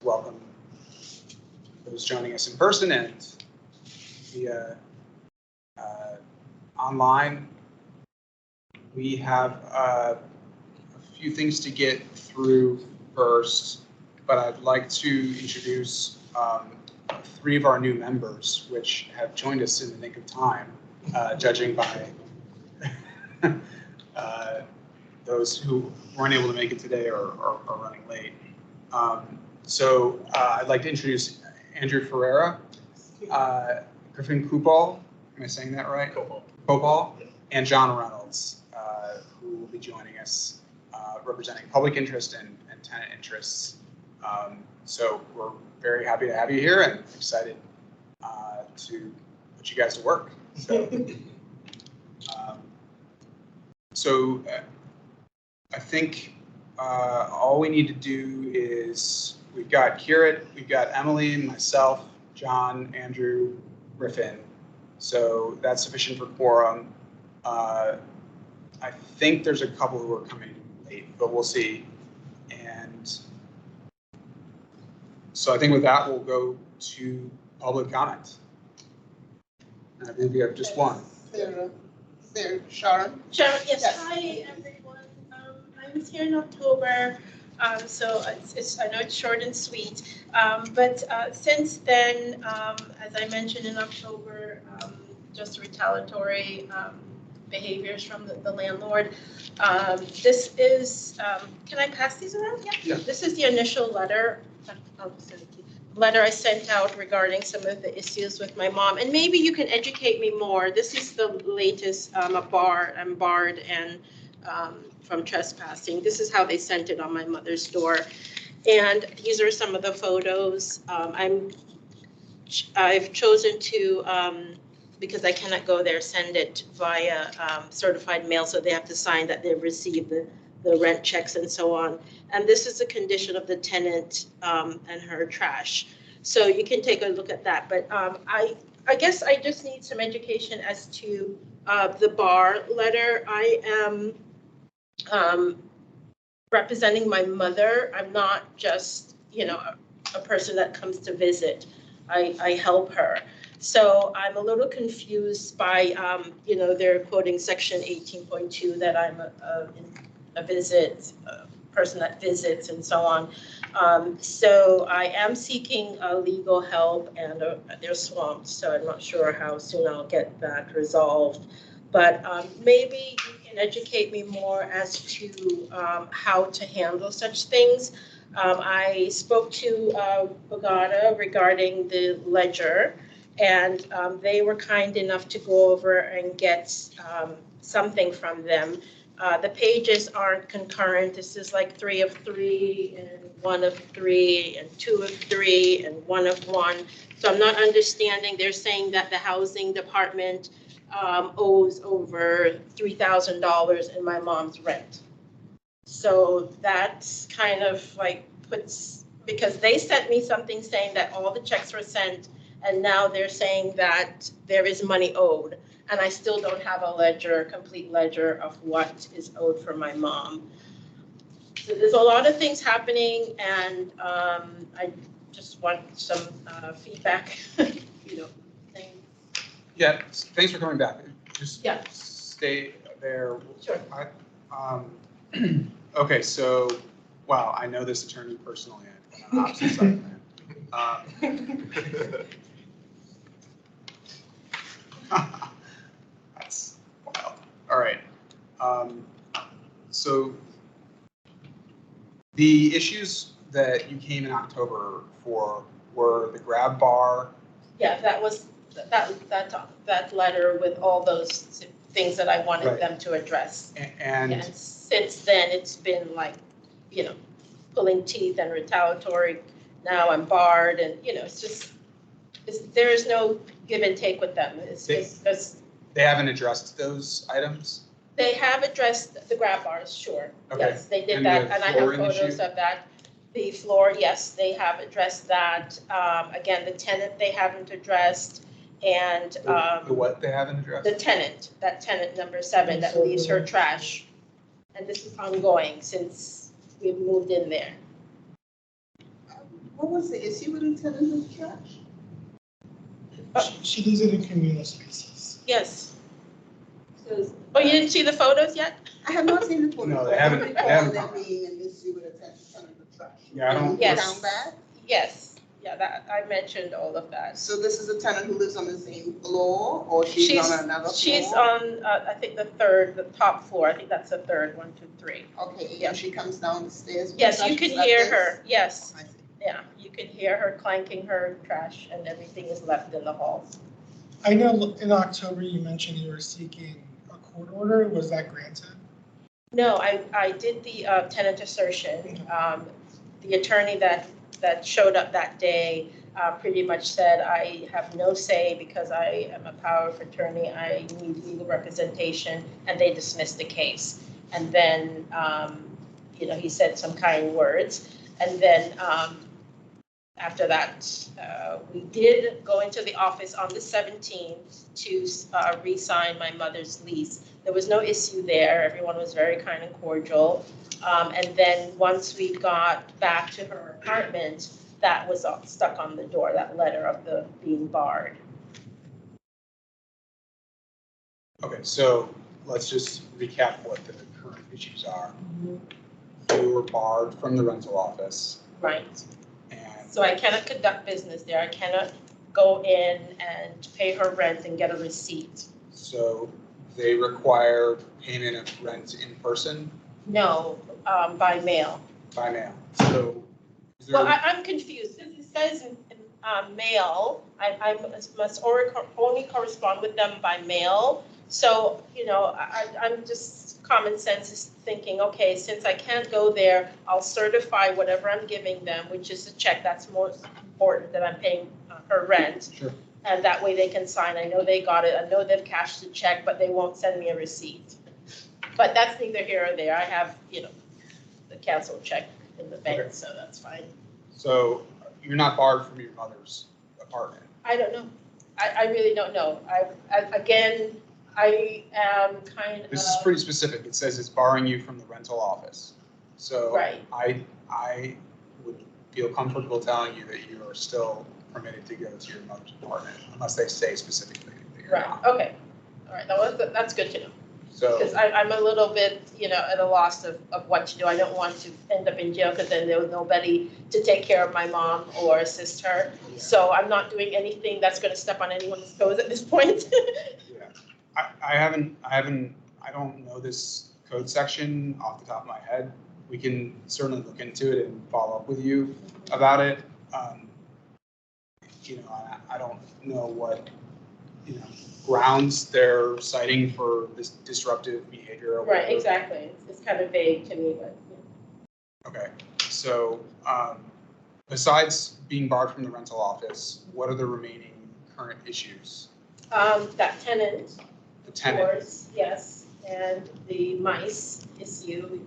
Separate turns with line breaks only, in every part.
welcome those joining us in person and via online. We have a few things to get through first, but I'd like to introduce 3 of our new members, which have joined us in the nick of time, judging by those who weren't able to make it today or are running late. So I'd like to introduce Andrew Ferreira, Griffin Kupal, am I saying that right? Kopal, and John Reynolds, who will be joining us representing public interest and tenant interests. So we're very happy to have you here and excited to put you guys to work. So, I think all we need to do is we've got Kirit, we've got Emily, myself, John, Andrew, Griffin. So that's sufficient for quorum. I think there's a couple who are coming late, but we'll see. And so I think with that, we'll go to public comment. And I believe we have just one. Sharon?
Sharon, yes. Hi, everyone. I was here in October, so I know it's short and sweet. But since then, as I mentioned in October, just retaliatory behaviors from the landlord. This is, can I pass these around?
Yeah.
This is the initial letter. I sent out regarding some of the issues with my mom, and maybe you can educate me more. This is the latest. I'm barred and from trespassing. This is how they sent it on my mother's door, and these are some of the photos. I've chosen to because I cannot go there, send it via certified mail, so they have to sign that they've received the rent checks and so on. And this is a condition of the tenant and her trash. So you can take a look at that. But I guess I just need some education as to the bar letter. I am representing my mother. I'm not just, a person that comes to visit. I help her. So I'm a little confused by, they're quoting section 18.2 that I'm a person that visits and so on. So I am seeking legal help, and they're swamped, so I'm not sure how soon I'll get that resolved. But maybe you can educate me more as to how to handle such things. I spoke to Bogota regarding the ledger, and they were kind enough to go over and get something from them. The pages aren't concurrent. This is like 3 of 3 and 1 of 3 and 2 of 3 and 1 of 1. So I'm not understanding. They're saying that the housing department owes over $3,000 in my mom's rent. So that's kind of like because they sent me something saying that all the checks were sent, and now they're saying that there is money owed. And I still don't have a complete ledger of what is owed for my mom. So there's a lot of things happening, and I just want some feedback, things.
Yeah, thanks for coming back. Just
Yeah.
Stay there.
Sure.
Okay, so, wow, I know this attorney personally. I'm on the opposite side of that. That's wild. All right. So the issues that you came in October for were the grab bar.
Yeah, that was that letter with all those things that I wanted them to address. And since then, it's been like, pulling teeth and retaliatory. Now I'm barred, and it's just there is no give and take with them. It's just
they haven't addressed those items.
They have addressed the grab bars, sure.
Okay.
Yes, they did that, and I have photos of that. The floor, yes, they have addressed that. Again, the tenant they haven't addressed, and
the what they haven't addressed?
The tenant, that tenant number 7 that leaves her trash, and this is ongoing since we've moved in there.
What was the issue with the tenant with the trash?
She does it in communal spaces.
Yes. Oh, you didn't see the photos yet?
I have not seen the photo.
No, they
but I
haven't-
don't
they haven't
recall
come.
there being an issue with a tenant with trash.
Yeah, I don't-
Yes.
Down bad?
Yes. Yeah, that, I mentioned all of that.
So this is a tenant who lives on the same floor, or she's on another floor?
She's on, I think the top floor. I think that's the third, 1, 2, 3.
Okay,
Yeah.
and she comes down the stairs?
Yes, you
because
can
she's left
hear
this?
her. Yes.
I see.
Yeah, you can hear her clanking her trash and everything is left in the hall.
I know in October you mentioned you were seeking a court order. Was that granted?
No, I did the tenant assertion. The attorney that showed up that day pretty much said, I have no say because I am a power of attorney. I need legal representation, and they dismissed the case. And then, he said some kind words. And then after that, we did go into the office on the 17th to re-sign my mother's lease. There was no issue there. Everyone was very kind and cordial. And then once we got back to her apartment, that was stuck on the door, that letter of the being barred.
Okay, so let's just recap what the current issues are. You were barred from the rental office.
Right.
And
So I cannot conduct business there. I cannot go in and pay her rent and get a receipt.
so they require payment of rent in person
No, by mail.
by mail. So is there,
Well, I'm confused. It says mail. I must only correspond with them by mail. So, I'm just, common sense is thinking, okay, since I can't go there, I'll certify whatever I'm giving them, which is a check. That's most important, that I'm paying her rent.
Sure.
And that way they can sign. I know they got it. I know they've cashed the check, but they won't send me a receipt. But that's neither here or there. I have, the canceled check in the bank,
Okay.
so that's fine.
so you're not barred from your mother's apartment?
I don't know. I really don't know. I am kind of.
This is pretty specific. It says it's barring you from the rental office. So
Right.
I would feel comfortable telling you that you are still permitted to go to your mother's apartment unless they say specifically that you're
Right,
not.
okay. All right, that's good to know.
So,
Because I'm a little bit, at a loss of what to do. I don't want to end up in jail because then there was nobody to take care of my mom or assist her.
yeah.
So I'm not doing anything that's going to step on anyone's toes at this point.
Yeah. I don't know this code section off the top of my head. We can certainly look into it and follow up with you about it. I don't know what, grounds they're citing for this disruptive behavior. or
Right,
whatever.
exactly. It's kind of vague to me, but.
Okay, so besides being barred from the rental office, what are the remaining current issues?
That tenant.
The
Of
tenant,
course, yes, and the mice issue,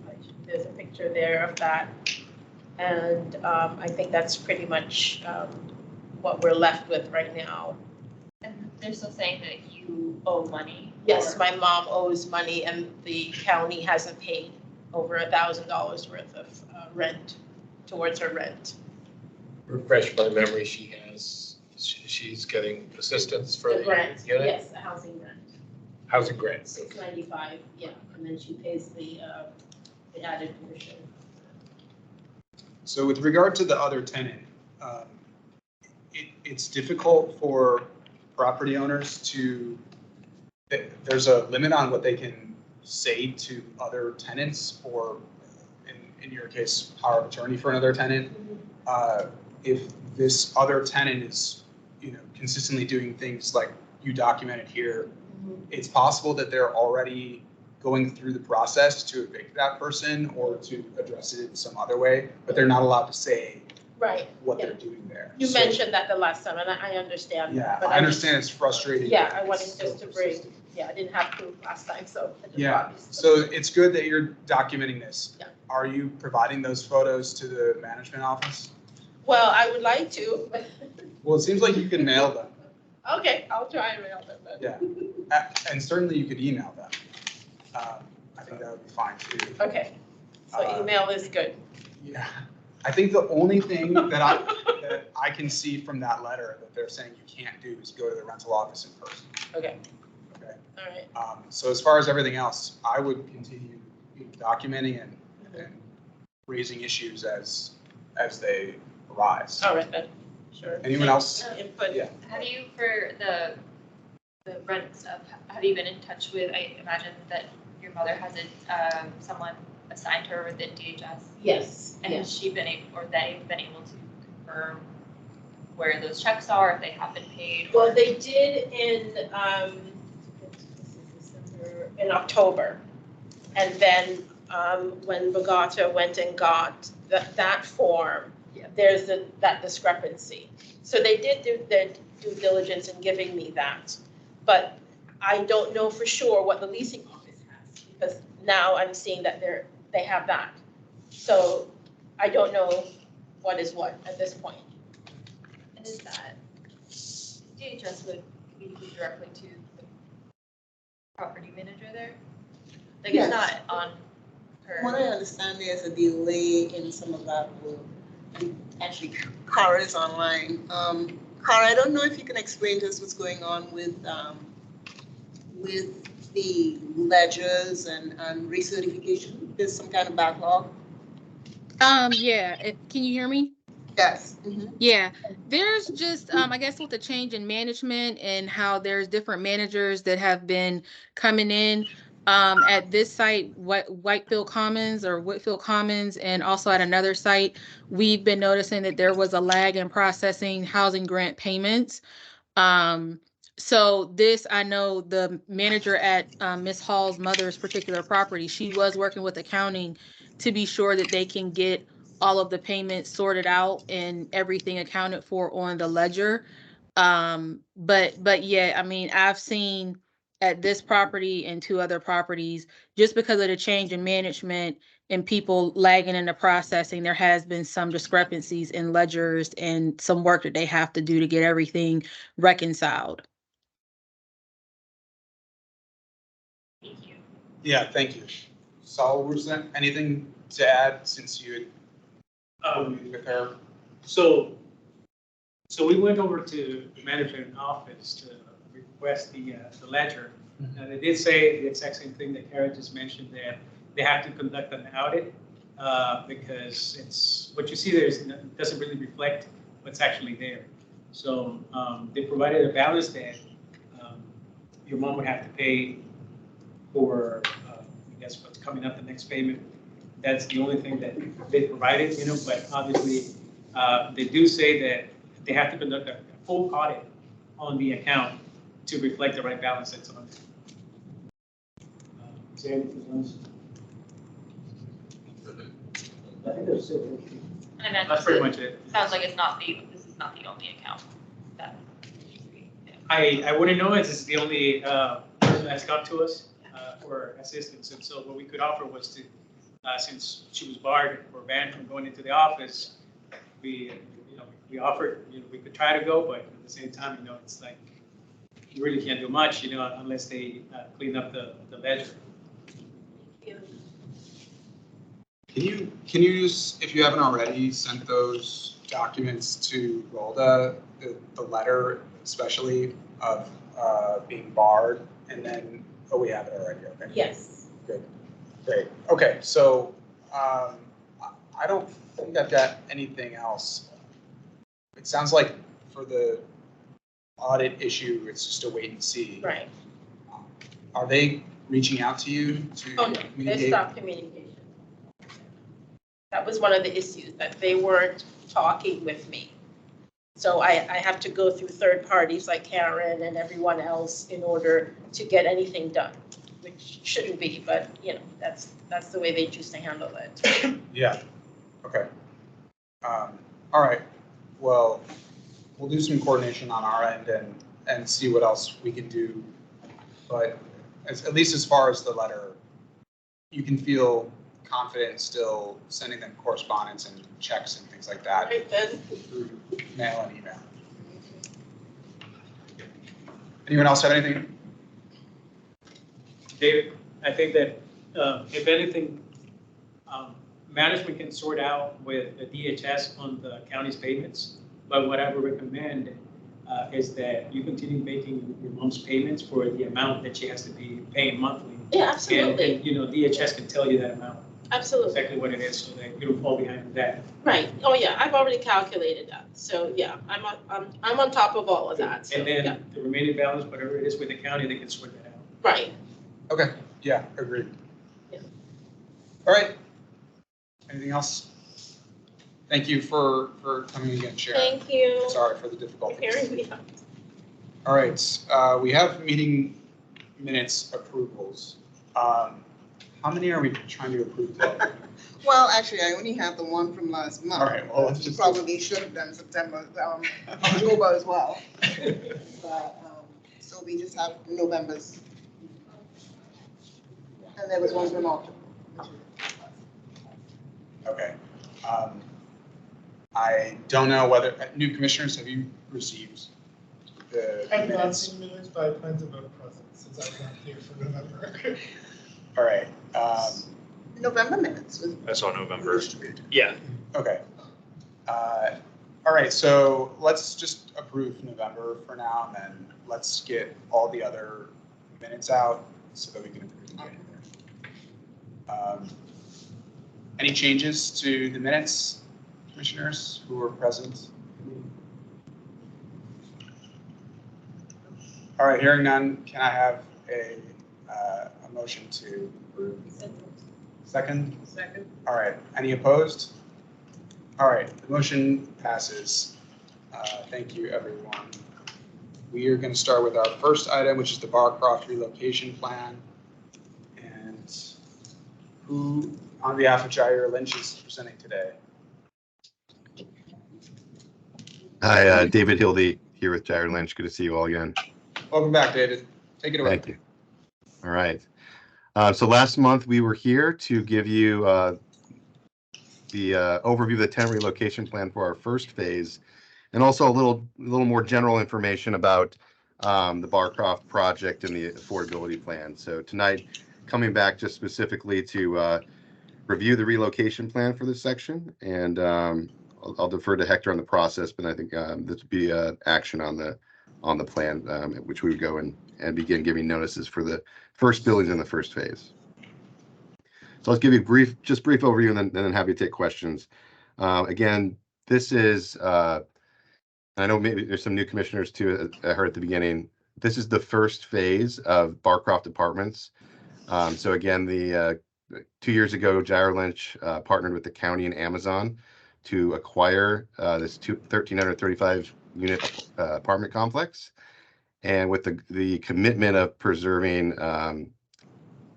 there's a picture there of that. And I think that's pretty much what we're left with right now.
And they're still saying that you owe money?
Yes,
or-
my mom owes money and the county hasn't paid over $1,000 worth of rent, towards her rent.
Refresh my memory, she's getting assistance for
The
the
grant,
unit,
yes, the housing grant,
housing grants.
$695, yeah, and then she pays the added portion.
so with regard to the other tenant, it's difficult for property owners to, there's a limit on what they can say to other tenants, or in your case, power of attorney for another tenant. If this other tenant is, consistently doing things like you documented here, it's possible that they're already going through the process to evict that person or to address it in some other way, but they're not allowed to say
Right,
what
Yeah.
they're doing there.
you
So,
mentioned that the last time, and I understand.
Yeah,
but
I understand it's frustrating.
Yeah,
that
I wanted
it's
just
so
to bring,
persistent.
I didn't have proof last time, so. I just
Yeah,
brought these.
so it's good that you're documenting this.
Yeah.
Are you providing those photos to the management office?
Well, I would like to, but,
Well, it seems like you can mail them.
okay, I'll try and mail them then.
Yeah, and certainly you could email them. I think that would be fine too.
Okay, so email is good.
Yeah, I think the only thing that that I can see from that letter that they're saying you can't do is go to the rental office in person.
Okay,
Okay.
all right.
So as far as everything else, I would continue documenting and raising issues as they arise.
All right then, sure.
Anyone else?
Input?
Yeah.
Have you, for the rent stuff, have you been in touch with, I imagine that your mother has someone assigned to her within DHS?
Yes,
And
yes.
has she been able, or they been able to confirm where those checks are, if they have been paid?
Well,
or-
they did in October. And then when Bogota went and got that form, there's that discrepancy. So they did do their due diligence in giving me that. But I don't know for sure what the leasing office has, because now I'm seeing that they have that. So I don't know what is what at this point.
And is that, DHS would communicate directly to the property manager there? Like,
Yes.
it's not on her.
What I understand, there's a delay in some of that work. And actually, Cara is online. Cara, I don't know if you can explain to us what's going on with the ledgers and recertification. There's some kind of backlog.
Yeah, can you hear me?
Yes.
Yeah, there's just, I guess with the change in management and how there's different managers that have been coming in, at this site, Whitefield Commons or Whitfield Commons, and also at another site, we've been noticing that there was a lag in processing housing grant payments. So this, I know the manager at Miss Hall's mother's particular property, she was working with accounting to be sure that they can get all of the payments sorted out and everything accounted for on the ledger. But yeah, I mean, I've seen at this property and two other properties, just because of the change in management and people lagging in the processing, there has been some discrepancies in ledgers and some work that they have to do to get everything reconciled.
Thank you.
Yeah, thank you. Saul, was there anything to add since you had meeting with her?
So we went over to the management office to request the ledger. And they did say the exact same thing that Karen just mentioned, that they have to conduct an audit because it's, what you see there doesn't really reflect what's actually there. So they provided a balance that your mom would have to pay for, I guess, what's coming up the next payment. That's the only thing that they provided, but obviously they do say that they have to conduct a full audit on the account to reflect the right balance that's on it. Is there anything else? I think that's it.
And then
That's pretty much it.
sounds like this is not the only account that.
I wouldn't know, as it's the only person that's come to us for assistance, and so what we could offer was to, since she was barred or banned from going into the office, we offered, we could try to go, but at the same time, it's like, you really can't do much, unless they clean up the ledger.
Can you just, if you haven't already, sent those documents to Rhoda, the letter especially of being barred, and then, oh, we have it already, okay.
Yes.
Good, great. Okay, so I don't think I've got anything else. It sounds like for the audit issue, it's just a wait and see.
Right.
Are they reaching out to you to
Oh, no, they
communicate?
stopped communication. That was one of the issues, that they weren't talking with me. So I have to go through third parties like Karen and everyone else in order to get anything done, which shouldn't be, but that's the way they choose to handle it.
Yeah, okay. All right, well, we'll do some coordination on our end and see what else we can do. But at least as far as the letter, you can feel confident still sending them correspondence and checks and things like that
Right then.
through mail and email. Anyone else have anything?
David, I think that if anything, management can sort out with the DHS on the county's payments, But what I would recommend is that you continue making your mom's payments for the amount that she has to be paying monthly.
Yeah, absolutely.
And, DHS can tell you that amount,
Absolutely.
exactly what it is, so that you don't fall behind with that.
Right. Oh, yeah, I've already calculated that. So, yeah, I'm on top of all of that. So,
And then
yeah.
the remaining balance, whatever it is with the county, they can sort that out.
Right.
Okay, yeah, agreed.
Yeah.
All right. Anything else? Thank you for coming again, Sharon.
Thank you
Sorry for the
for
difficulties.
hearing me out.
All right, we have meeting minutes approvals. How many are we trying to approve today?
Well, actually, I only have the one from last month.
All right, well, let's
You
just.
probably should have done September, October as well. But, so we just have November's. And there was one from October.
Okay. I don't know whether, new commissioners, have you received the
I've not
minutes?
seen minutes, but I plan to vote present since I was not here for November.
All right,
November minutes was
That's on November.
distributed.
Yeah.
okay. All right, so let's just approve November for now, and then let's get all the other minutes out so that we can approve in January. Any changes to the minutes, commissioners who were present? All right, hearing none, can I have a motion to approve? Second?
Second.
All right, any opposed? All right, the motion passes. Thank you, everyone. We are going to start with our first item, which is the Barcroft relocation plan. And who, on behalf of Jair Lynch, is presenting today?
Hi, David Hildy here with Jair Lynch. Good to see you all again.
Welcome back, David. Take it away.
Thank you. All right. So last month we were here to give you the overview of the tenant relocation plan for our first phase, and also a little more general information about the Barcroft project and the affordability plan. So tonight, coming back just specifically to review the relocation plan for this section, and I'll defer to Hector on the process, but I think this would be action on the plan, which we would go and begin giving notices for the first buildings in the first phase. So let's give you a brief overview, and then have you take questions. Again, this is, I know maybe there's some new commissioners too. I heard at the beginning, this is the first phase of Barcroft Apartments. So again, 2 years ago, Jair Lynch partnered with the county and Amazon to acquire this 1,335 unit apartment complex, and with the commitment of preserving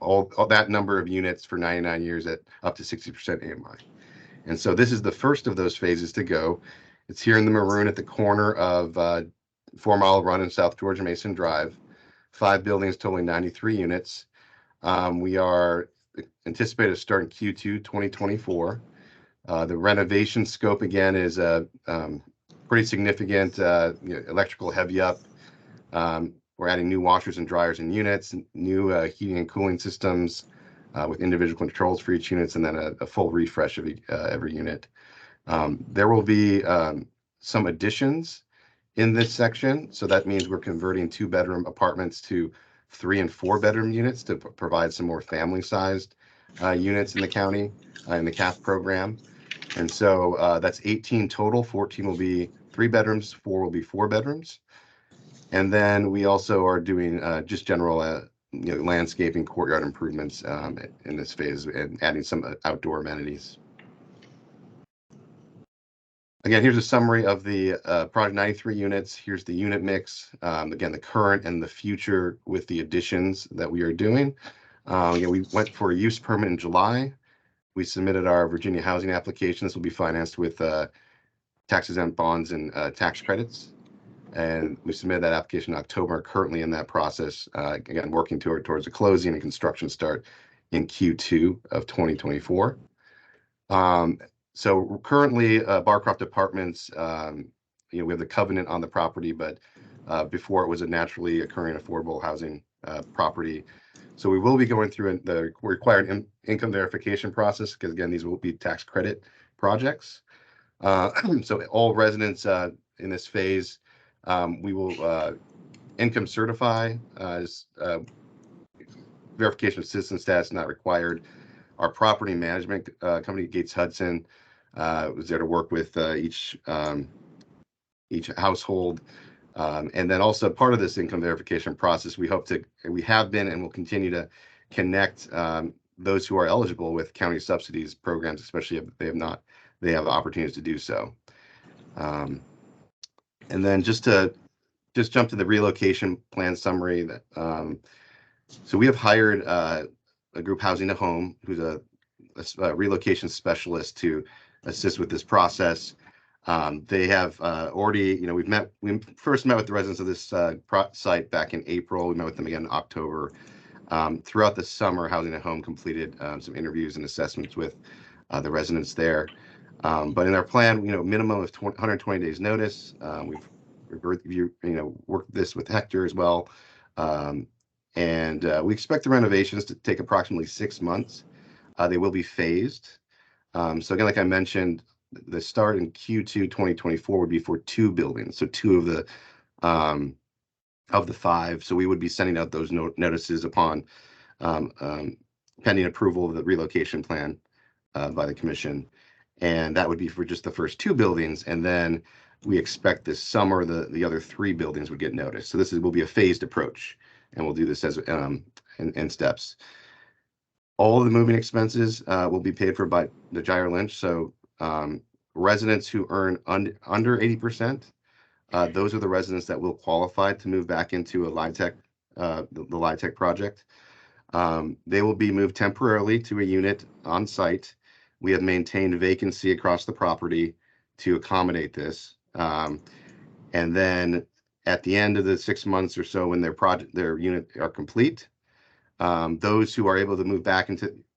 all that number of units for 99 years at up to 60% AMI. And so this is the first of those phases to go. It's here in the maroon at the corner of 4 Mile Run and South George Mason Drive. 5 buildings totaling 93 units. We are anticipated to start in Q2 2024. The renovation scope again is pretty significant. Electrical heavy up. We're adding new washers and dryers in units, new heating and cooling systems with individual controls for each unit, and then a full refresh of every unit. There will be some additions in this section. So that means we're converting 2-bedroom apartments to 3- and 4-bedroom units to provide some more family-sized units in the county in the CAF program. And so that's 18 total. 14 will be 3 bedrooms, 4 will be 4 bedrooms. And then we also are doing just general landscaping, courtyard improvements in this phase, and adding some outdoor amenities. Again, here's a summary of the project. 93 units. Here's the unit mix. Again, the current and the future with the additions that we are doing. We went for a use permit in July. We submitted our Virginia housing application. This will be financed with tax-exempt bonds and tax credits. And we submitted that application in October, currently in that process, again, working towards a closing and construction start in Q2 of 2024. So currently, Barcroft Apartments, we have the covenant on the property, but before it was a naturally occurring affordable housing property. So we will be going through the required income verification process, because again, these will be tax credit projects. So all residents in this phase, we will income certify as verification of citizen status not required. Our property management company, Gates Hudson, was there to work with each household. And then also part of this income verification process, we have been and will continue to connect those who are eligible with county subsidies programs, especially if they have the opportunities to do so. And then just jump to the relocation plan summary. So we have hired a group, Housing to Home, who's a relocation specialist to assist with this process. They have already, we first met with the residents of this site back in April. We met with them again in October. Throughout the summer, Housing at Home completed some interviews and assessments with the residents there. But in our plan, minimum of 120 days notice. We've worked this with Hector as well. And we expect the renovations to take approximately 6 months. They will be phased. So again, like I mentioned, the start in Q2 2024 would be for 2 buildings, so 2 of the 5. So we would be sending out those notices upon pending approval of the relocation plan by the commission, and that would be for just the first 2 buildings. And then we expect this summer the other 3 buildings would get noticed. So this will be a phased approach, and we'll do this as in steps. All of the moving expenses will be paid for by the Gyro Lynch. So residents who earn under 80%, those are the residents that will qualify to move back into a LIHTC, the LIHTC project. They will be moved temporarily to a unit on site. We have maintained vacancy across the property to accommodate this. And then at the end of the 6 months or so, when their unit are complete, those who are able to move back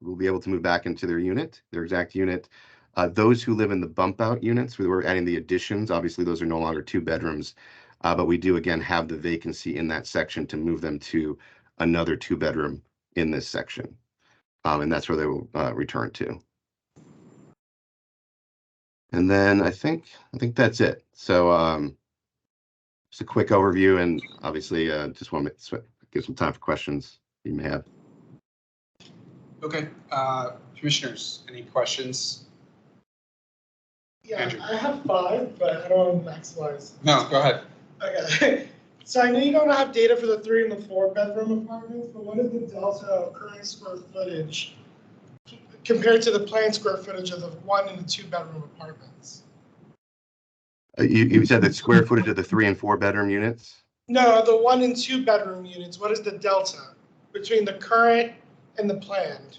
will be able to move back into their exact unit. Those who live in the bump out units, we were adding the additions. Obviously, those are no longer 2 bedrooms, but we do again have the vacancy in that section to move them to another 2 bedroom in this section. And that's where they will return to. And then I think that's it. So just a quick overview, and obviously just want to give some time for questions you may have.
Okay, commissioners, any questions?
Yeah,
Andrew.
I have 5, but I don't want to maximize.
No, go ahead.
Okay. So I know you don't have data for the 3 and the 4 bedroom apartments, but what is the delta of current square footage compared to the planned square footage of the 1 and the 2 bedroom apartments?
You said the square footage of the 3 and 4 bedroom units?
No, the 1 and 2 bedroom units. What is the delta between the current and the planned?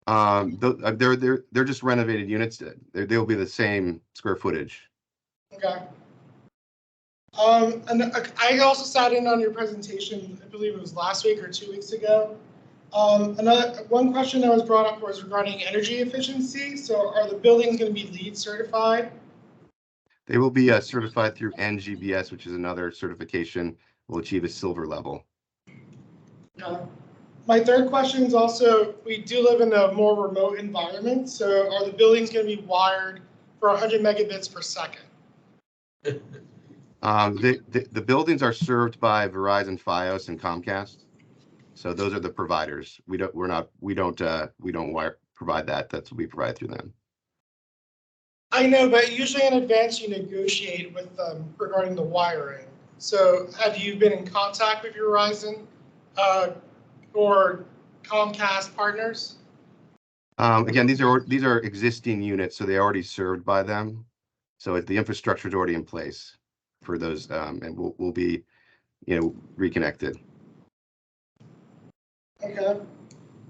They're just renovated units. They'll be the same square footage.
Okay. And I also sat in on your presentation, I believe it was last week or 2 weeks ago. One question that was brought up was regarding energy efficiency. So are the buildings going to be LEED certified?
They will be certified through NGBS, which is another certification. Will achieve a silver level.
My third question is also, we do live in a more remote environment. So are the buildings going to be wired for 100 megabits per second?
The buildings are served by Verizon, Fios, and Comcast. So those are the providers. We don't provide that. That's what we provide through them.
I know, but usually in advance you negotiate with them regarding the wiring. So have you been in contact with your Verizon or Comcast partners?
Again, these are existing units, so they're already served by them. So the infrastructure is already in place for those, and we'll be, reconnected.
Okay.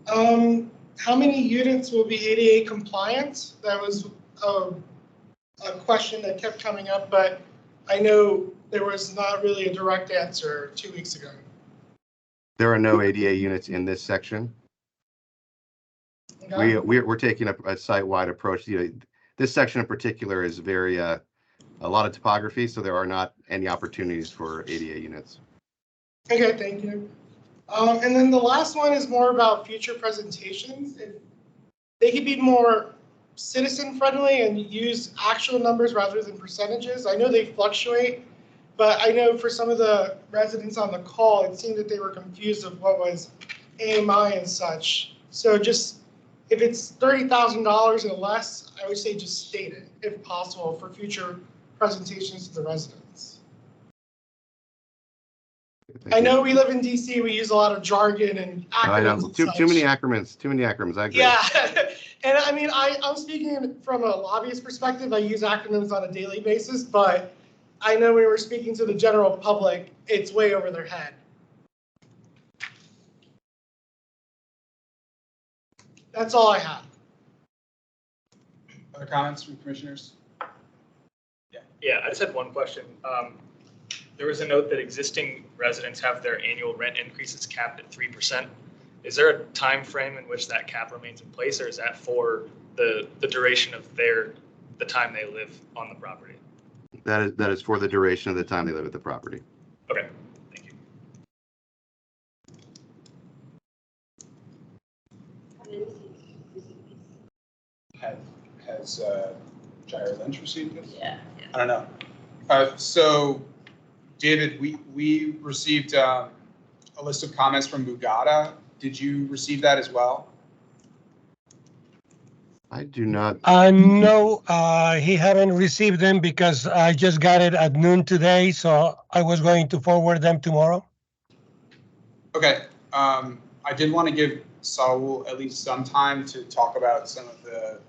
How many units will be ADA compliant? That was a question that kept coming up, but I know there was not really a direct answer 2 weeks ago.
There are no ADA units in this section.
Okay.
We're taking a site-wide approach. This section in particular is very a lot of topography, so there are not any opportunities for ADA units.
Okay, thank you. And then the last one is more about future presentations. If they could be more citizen friendly and use actual numbers rather than percentages. I know they fluctuate, but I know for some of the residents on the call, it seemed that they were confused of what was AMI and such. So just, if it's $30,000 or less, I would say just state it if possible for future presentations to the residents.
Thank
I
you.
know we live in DC, we use a lot of jargon and
I know,
acronyms and
too
such.
many acronyms, I agree.
Yeah, and I mean, I'm speaking from a lobbyist perspective. I use acronyms on a daily basis, but I know when we're speaking to the general public, it's way over their head. That's all I have.
Other comments from commissioners?
Yeah, I just had one question. There was a note that existing residents have their annual rent increases capped at 3%. Is there a time frame in which that cap remains in place, or is that for the duration of the time they live on the property?
That is for the duration of the time they live at the property.
Okay, thank you.
Has Jair Lynch received this?
Yeah.
I don't know. So, David, we received a list of comments from Mugata. Did you receive that as well?
I do not.
No, he hadn't received them because I just got it at noon today, so I was going to forward them tomorrow.
Okay. I did want to give Saul at least some time to talk about some of the.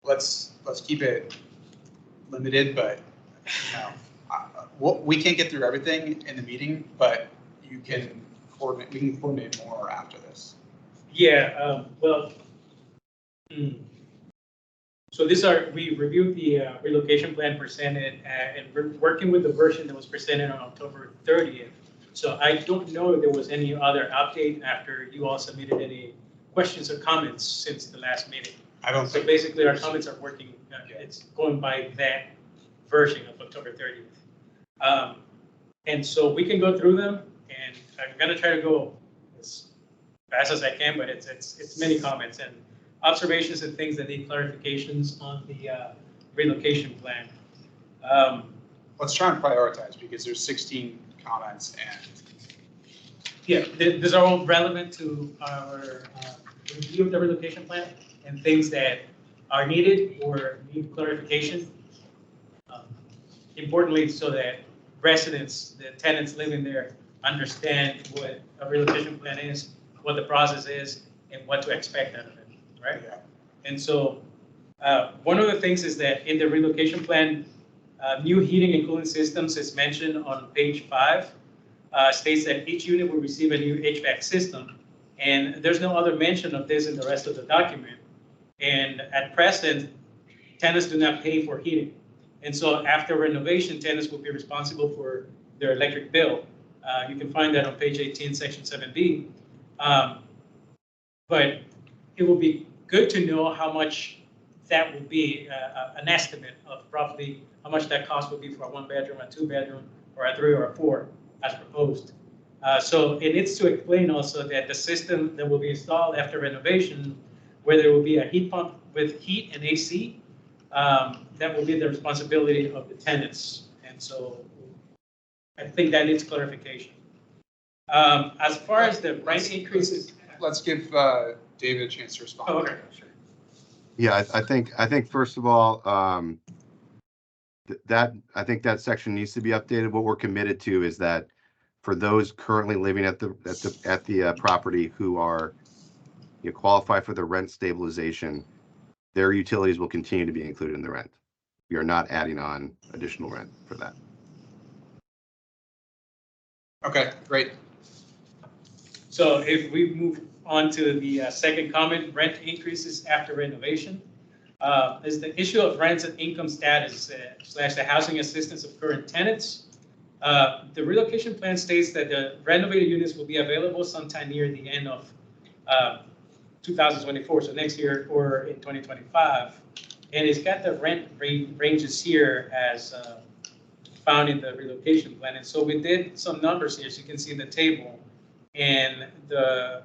Let's keep it limited, but you know, we can't get through everything in the meeting, but you can coordinate. We can coordinate more after this.
Yeah, well, so we reviewed the relocation plan presented, and we're working with the version that was presented on October 30th. So I don't know if there was any other update after you all submitted any questions or comments since the last meeting.
I don't
So
think.
basically, our comments are working, it's going by that version of October 30th. And so we can go through them, and I'm gonna try to go as fast as I can, but it's many comments and observations and things that need clarifications on the relocation plan.
Let's try and prioritize because there's 16 comments and.
Yeah, these are all relevant to our review of the relocation plan and things that are needed or need clarification. Importantly, so that residents, the tenants living there, understand what a relocation plan is, what the process is, and what to expect out of it, right?
Yeah.
And so one of the things is that in the relocation plan, new heating and cooling systems is mentioned on page 5, states that each unit will receive a new HVAC system. And there's no other mention of this in the rest of the document. And at present, tenants do not pay for heating. And so after renovation, tenants will be responsible for their electric bill. You can find that on page 18, section 7B. But it will be good to know how much that would be, an estimate of roughly how much that cost would be for a 1-bedroom, a 2-bedroom, or a 3 or a 4 as proposed. So it needs to explain also that the system that will be installed after renovation, where there will be a heat pump with heat and AC, that will be the responsibility of the tenants. And so I think that needs clarification. As far as the rent increases.
Let's give David a chance to respond.
Oh, okay, sure.
Yeah, I think first of all, I think that section needs to be updated. What we're committed to is that for those currently living at the property who are qualify for the rent stabilization, their utilities will continue to be included in the rent. We are not adding on additional rent for that.
Okay, great.
So if we move on to the second comment, rent increases after renovation, is the issue of rents and income status / the housing assistance of current tenants. The relocation plan states that the renovated units will be available sometime near the end of 2024, so next year or in 2025. And it's got the rent ranges here as found in the relocation plan. And so we did some numbers here, so you can see in the table. And the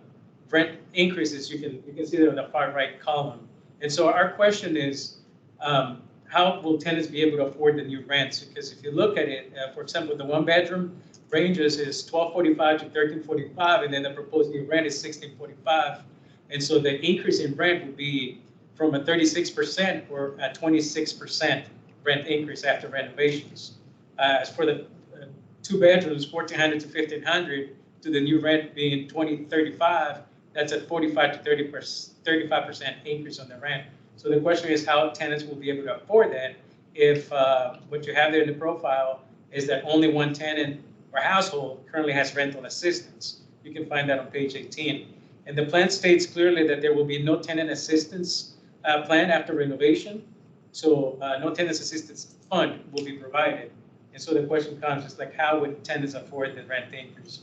rent increases, you can see there in the far right column. And so our question is, how will tenants be able to afford the new rents? Because if you look at it, for example, the one bedroom ranges is $1,245 to $1,345, and then the proposed new rent is $1,645. And so the increase in rent would be from a 36% or a 26% rent increase after renovations. As for the two bedrooms, 1,400 to 1,500, to the new rent being 2035, that's a 45 to 35% increase on the rent. So the question is how tenants will be able to afford that if what you have there in the profile is that only one tenant or household currently has rental assistance. You can find that on page 18. And the plan states clearly that there will be no tenant assistance plan after renovation. So no tenant assistance fund will be provided. And so the question comes is like, how would tenants afford the rent increase?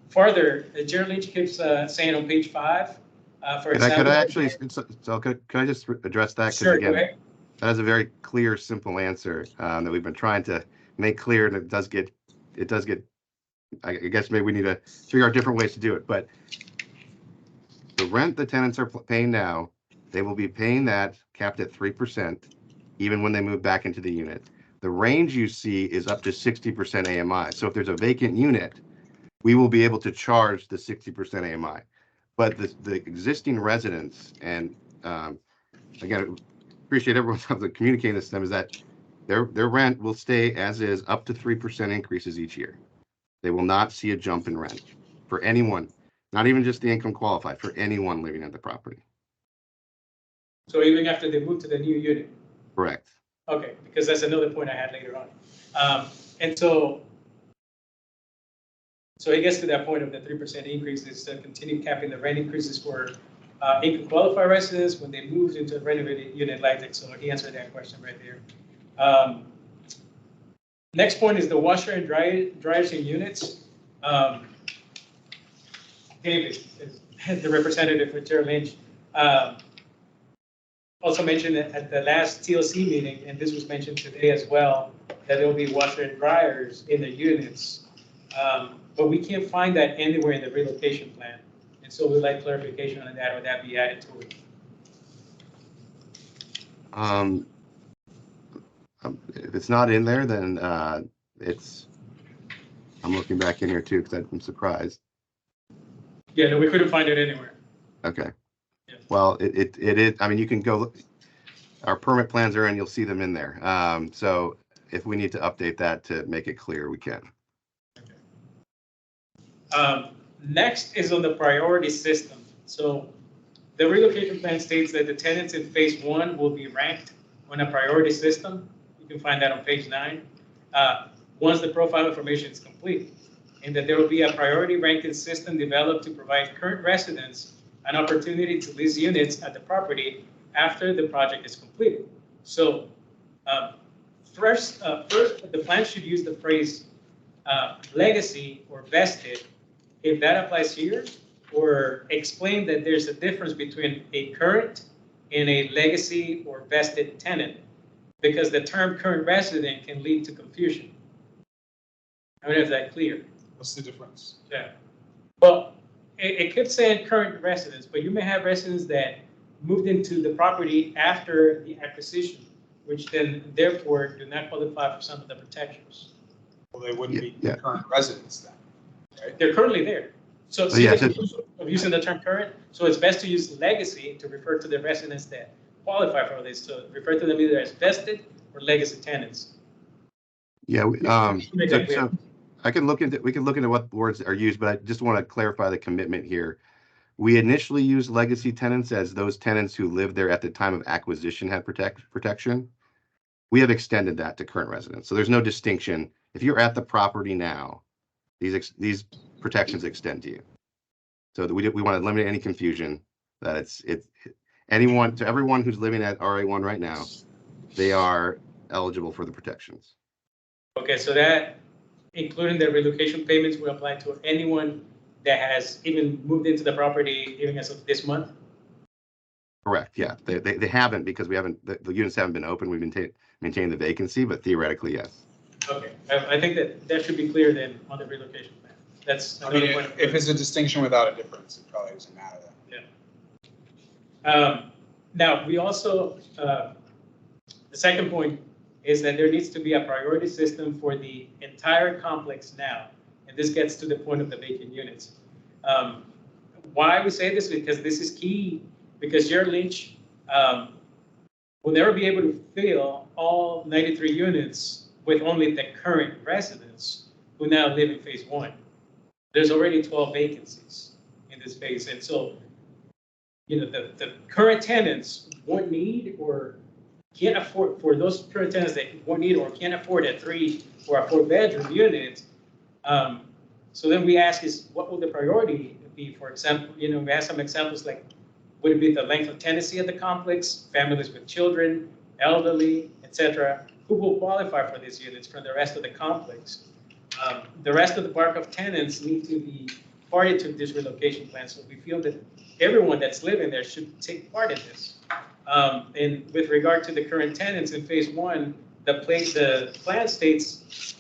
Further, Jared Lynch keeps saying on page 5, for example.
Could I actually, so could I just address that? Because
Sure,
again,
go ahead.
that is a very clear, simple answer that we've been trying to make clear, and it does get, I guess maybe we need to figure out different ways to do it. But the rent the tenants are paying now, they will be paying that capped at 3%, even when they move back into the unit. The range you see is up to 60% AMI. So if there's a vacant unit, we will be able to charge the 60% AMI. But the existing residents, and again, appreciate everyone communicating this to them, is that their rent will stay as is up to 3% increases each year. They will not see a jump in rent for anyone, not even just the income qualified, for anyone living at the property.
So even after they move to the new unit?
Correct.
Okay, because that's another point I had later on. And so it gets to that point of the 3% increase is to continue capping the rent increases for income qualified residents when they move into a renovated unit like that. So he answered that question right there. Next point is the washer and dryers in units. David, the representative for Jared Lynch, also mentioned at the last TLC meeting, and this was mentioned today as well, that there will be washer and dryers in the units. But we can't find that anywhere in the relocation plan. And so we'd like clarification on that, or that be added to it.
If it's not in there, then I'm looking back in here too, because I'm surprised.
Yeah, no, we couldn't find it anywhere.
Okay.
Yeah.
Well, it is, I mean, you can go look, our permit plans are in, you'll see them in there. So if we need to update that to make it clear, we can.
Next is on the priority system. So the relocation plan states that the tenants in phase 1 will be ranked on a priority system. You can find that on page 9. Once the profile information is complete, and that there will be a priority ranking system developed to provide current residents an opportunity to lease units at the property after the project is completed. So first, the plan should use the phrase legacy or vested, if that applies here, or explain that there's a difference between a current and a legacy or vested tenant, because the term current resident can lead to confusion. I don't know if that's clear.
What's the difference?
Yeah. Well, it could say current residents, but you may have residents that moved into the property after the acquisition, which then therefore do not qualify for some of the protections.
Well, they wouldn't be
Yeah.
current residents then, right?
They're currently there. So
Oh, yeah,
see the confusion of using the term current. So it's best to use legacy to refer to the residents that qualify for this. So refer to them either as vested or legacy tenants.
Yeah,
Make that clear.
so we can look into what words are used, but I just want to clarify the commitment here. We initially used legacy tenants as those tenants who lived there at the time of acquisition had protection. We have extended that to current residents. So there's no distinction. If you're at the property now, these protections extend to you. So that we want to eliminate any confusion that it's everyone who's living at RA1 right now, they are eligible for the protections.
Okay, so that, including the relocation payments, will apply to anyone that has even moved into the property even as of this month?
Correct, yeah. They haven't, because we haven't, the units haven't been open. We've maintained the vacancy, but theoretically, yes.
Okay, I think that should be clear then on the relocation plan. That's
I mean,
another point.
if it's a distinction without a difference, it probably doesn't matter then.
Yeah. Now, we also, the second point is that there needs to be a priority system for the entire complex now. And this gets to the point of the vacant units. Why we say this? Because this is key, because Jared Lynch will never be able to fill all 93 units with only the current residents who now live in phase one. There's already 12 vacancies in this phase. And so, you know, the current tenants won't need or can't afford, for those current tenants that won't need or can't afford a 3 or a 4-bedroom unit. So then we ask is, what will the priority be? For example, you know, we have some examples like, would it be the length of tenancy of the complex, families with children, elderly, etc.? Who will qualify for these units from the rest of the complex? The rest of the bulk of tenants need to be party to this relocation plan. So we feel that everyone that's living there should take part in this. And with regard to the current tenants in phase one, the plan states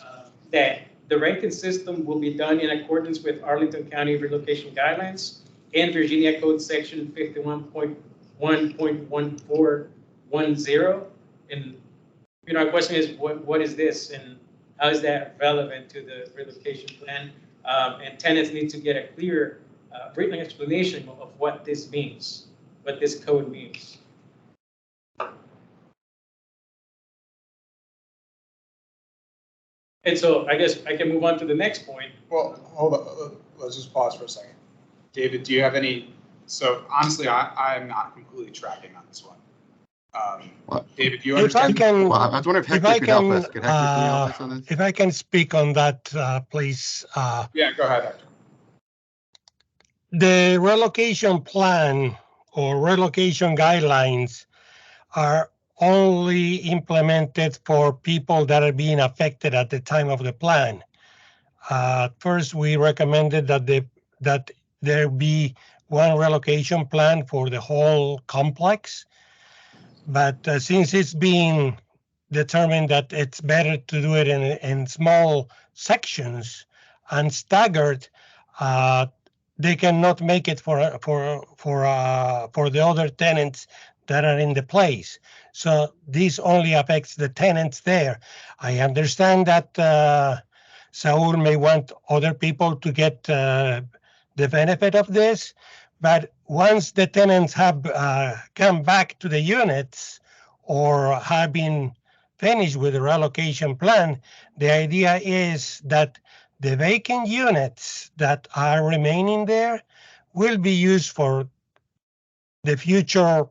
that the ranking system will be done in accordance with Arlington County relocation guidelines and Virginia Code Section 51.1.1410. And you know, our question is, what is this, and how is that relevant to the relocation plan? And tenants need to get a clear written explanation of what this means, what this code means. And so I guess I can move on to the next point.
Well, hold on, let's just pause for a second. David, do you have any, so honestly, I'm not completely tracking on this one. David, do you
If I
understand?
can,
Well, I was wondering if
if
Hector
I
could help
can,
us. Could Hector, can you help us on this?
if I can speak on that, please.
Yeah, go ahead, Hector.
The relocation plan or relocation guidelines are only implemented for people that are being affected at the time of the plan. First, we recommended that there be one relocation plan for the whole complex. But since it's being determined that it's better to do it in small sections and staggered, they cannot make it for the other tenants that are in the place. So this only affects the tenants there. I understand that Saul may want other people to get the benefit of this, but once the tenants have come back to the units or have been finished with the relocation plan, the idea is that the vacant units that are remaining there will be used for the future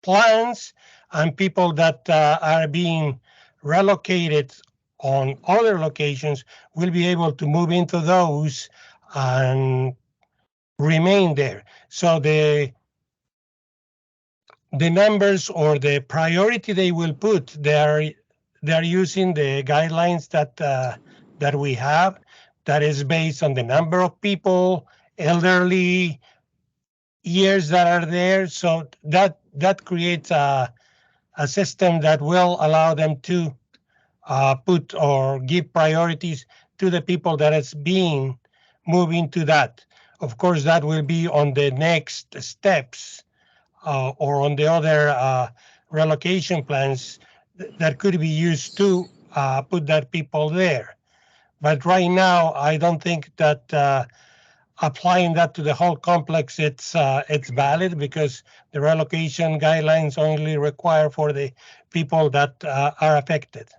plans, and people that are being relocated on other locations will be able to move into those and remain there. So the numbers or the priority they will put, they're using the guidelines that we have, that is based on the number of people, elderly, years that are there. So that creates a system that will allow them to put or give priorities to the people that is being moving to that. Of course, that will be on the next steps or on the other relocation plans that could be used to put that people there. But right now, I don't think that applying that to the whole complex, it's valid, because the relocation guidelines only require for the people that are affected.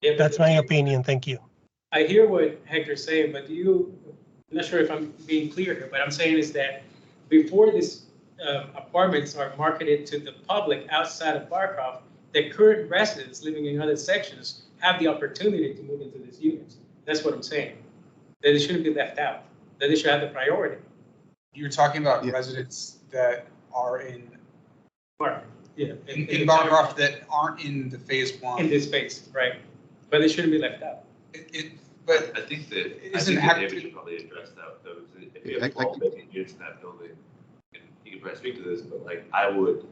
Yeah,
That's my opinion. Thank you.
I hear what Hector's saying, but I'm not sure if I'm being clear here, but I'm saying is that before these apartments are marketed to the public outside of Barcroft, the current residents living in other sections have the opportunity to move into these units. That's what I'm saying. That it shouldn't be left out, that they should have the priority.
You're talking about residents that are in
In
Barcroft that aren't in the phase one.
In this phase, right? But they shouldn't be left out.
But
I think that
isn't
David should probably address that. Those, if you have 12 vacant units in that building, and you can probably speak to this, but like I would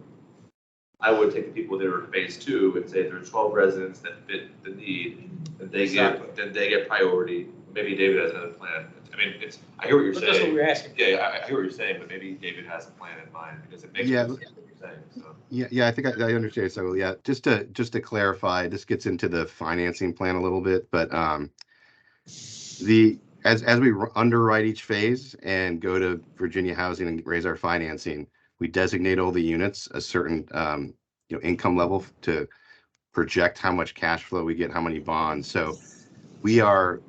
take the people that are in phase two and say if there are 12 residents that fit the need, then they get priority. Maybe David has another plan. I mean, I hear what you're saying.
That's what we're asking.
Yeah, I hear what you're saying, but maybe David has a plan in mind, because it makes sense. saying, so.
Yeah, I think I understand. So yeah, just to clarify, this gets into the financing plan a little bit, but as we underwrite each phase and go to Virginia Housing and raise our financing, we designate all the units a certain income level to project how much cash flow we get, how many bonds. So we are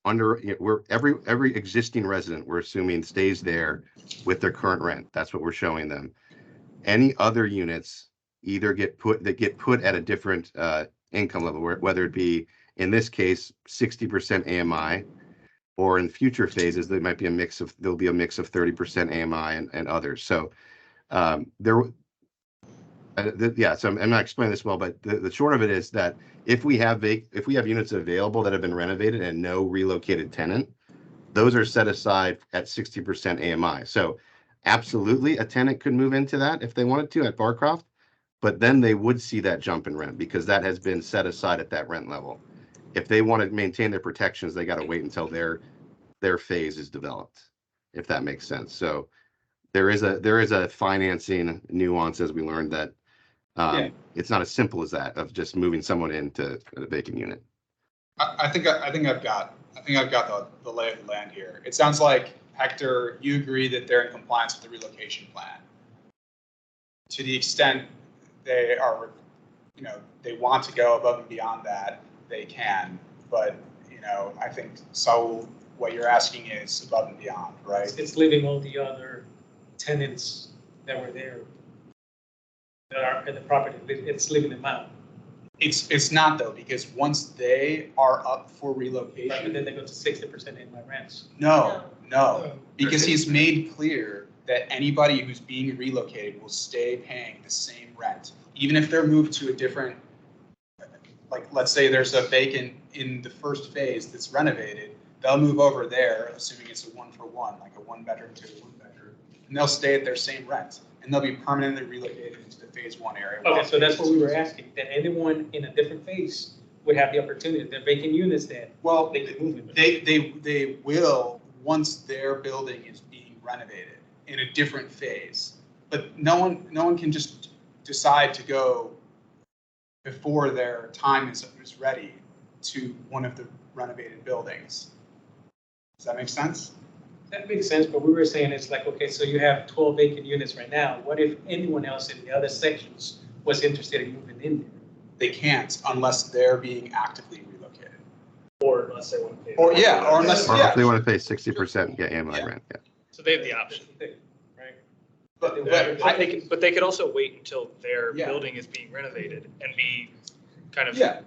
we're every existing resident we're assuming stays there with their current rent. That's what we're showing them. Any other units either get put at a different income level, whether it be in this case 60% AMI, or in future phases there'll be a mix of 30% AMI and others. So so I'm not explaining this well, but the short of it is that if we have units available that have been renovated and no relocated tenant, those are set aside at 60% AMI. So absolutely, a tenant could move into that if they wanted to at Barcroft, but then they would see that jump in rent because that has been set aside at that rent level. If they want to maintain their protections, they got to wait until their phase is developed, if that makes sense. So there is a financing nuance, as we learned, that it's not as simple as that of just moving someone into a vacant unit.
I think I've got the lay of the land here. It sounds like, Hector, you agree that they're in compliance with the relocation plan. To the extent they are, they want to go above and beyond that, they can. But, I think, Saul, what you're asking is above and beyond, right?
It's leaving all the other tenants that were there that are at the property. It's leaving them out.
It's not though, because once they are up for
Right,
relocation,
but then they go to 60% in my rents.
no, because he's made clear that anybody who's being relocated will stay paying the same rent, even if they're moved to a different, like, let's say there's a vacant in the first phase that's renovated, they'll move over there, assuming it's a 1-for-1, like a 1-bedroom to a 1-bedroom, and they'll stay at their same rent, and they'll be permanently relocated into the phase 1 area.
Okay, so that's what we were asking, that anyone in a different phase would have the opportunity. They're vacant units that they can move in.
They will, once their building is being renovated in a different phase. But no one can just decide to go before their time is ready to one of the renovated buildings. Does that make sense?
That makes sense, but we were saying it's like, okay, so you have 12 vacant units right now. What if anyone else in the other sections was interested in moving in there?
They can't unless they're being actively relocated.
Or unless they want to pay.
Or if
they want to pay 60% AMI rent. Yeah.
So they have the option.
Right.
But
they could also wait until their
Yeah.
building is being renovated and be kind of
yeah,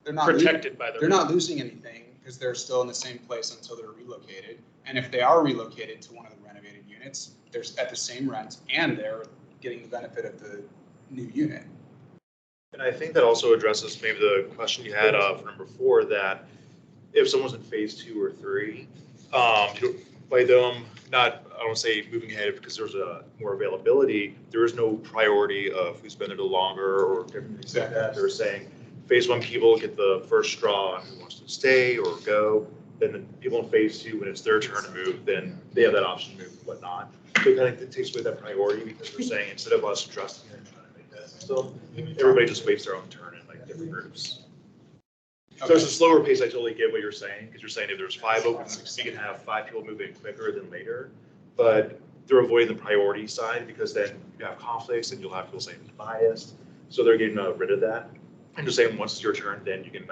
they're not
protected by the.
They're not losing anything because they're still in the same place until they're relocated. And if they are relocated to one of the renovated units, they're at the same rent and they're getting the benefit of the new unit.
And I think that also addresses maybe the question you had for number 4, that if someone's in phase 2 or 3, by them not, I don't say moving ahead because there's more availability, there is no priority of who's been there longer or different things like that. They're saying phase 1 people get the first straw on who wants to stay or go. Then the people in phase 2, when it's their turn to move, then they have that option to move and whatnot. So it kind of takes away that priority because they're saying instead of us trusting it and trying to make that system, everybody just waits their own turn in like different groups. So it's a slower pace. I totally get what you're saying, because you're saying if there's 5 openings, you can have 5 people move in quicker than later. But they're avoiding the priority side because then you have conflicts and you'll have people saying it's biased. So they're getting rid of that and just saying once it's your turn, then you can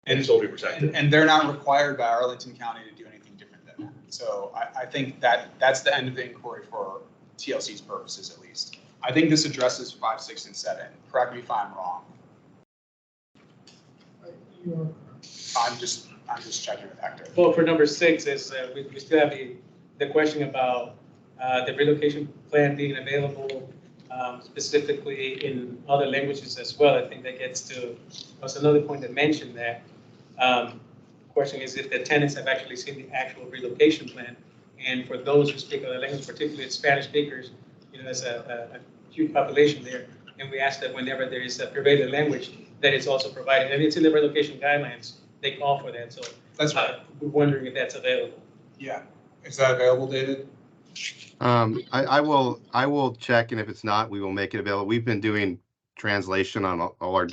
and still be protected.
And they're not required by Arlington County to do anything different than that. So I think that's the end of the inquiry for TLC's purposes, at least. I think this addresses 5, 6, and 7. Correct me if I'm wrong. I'm just checking with Hector.
Well, for number 6 is we still have the question about the relocation plan being available specifically in other languages as well. I think that gets to, was another point that mentioned that. The question is if the tenants have actually seen the actual relocation plan. And for those who speak other languages, particularly Spanish speakers, there's a huge population there. And we ask that whenever there is a prevailing language, that it's also provided. And it's in the relocation guidelines. They call for that. So
that's right.
We're wondering if that's available.
Yeah. Is that available, David?
I will check, and if it's not, we will make it available. We've been doing translation on all our,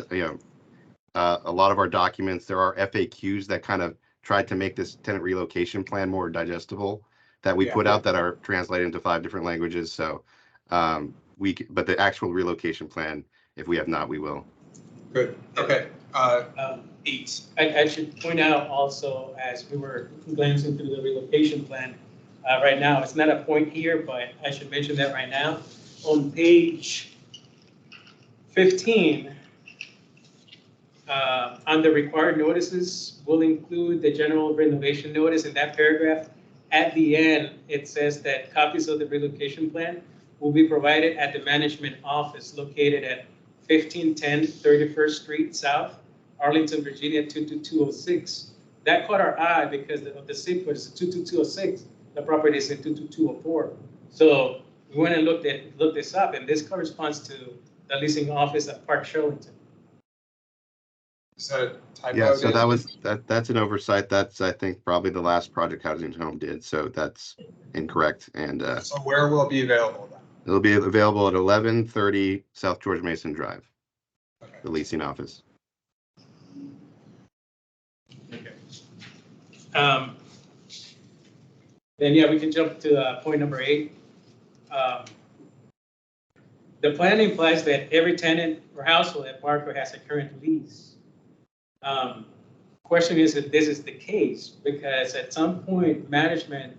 a lot of our documents. There are FAQs that kind of tried to make this tenant relocation plan more digestible that we put out that are translated into 5 different languages. So, but the actual relocation plan, if we have not, we will.
Good. Okay. 8.
I should point out also, as we were glancing through the relocation plan, right now, it's not a point here, but I should mention that right now. On page 15, under required notices, we'll include the general renovation notice in that paragraph. At the end, it says that copies of the relocation plan will be provided at the management office located at 1510 31st Street South, Arlington, Virginia 22206. That caught our eye because of the sequence, 22206. The property is in 22204. So we went and looked this up, and this corresponds to the leasing office at Park Shirlington.
Is that a typo?
Yeah, so that's an oversight. That's, I think, probably the last project Housing Home did. So that's incorrect. And
so where will it be available then?
It'll be available at 1130 South George Mason Drive, the leasing office.
Okay. Then yeah, we can jump to point number 8. The plan implies that every tenant or household at Barker has a current lease. Question is if this is the case, because at some point management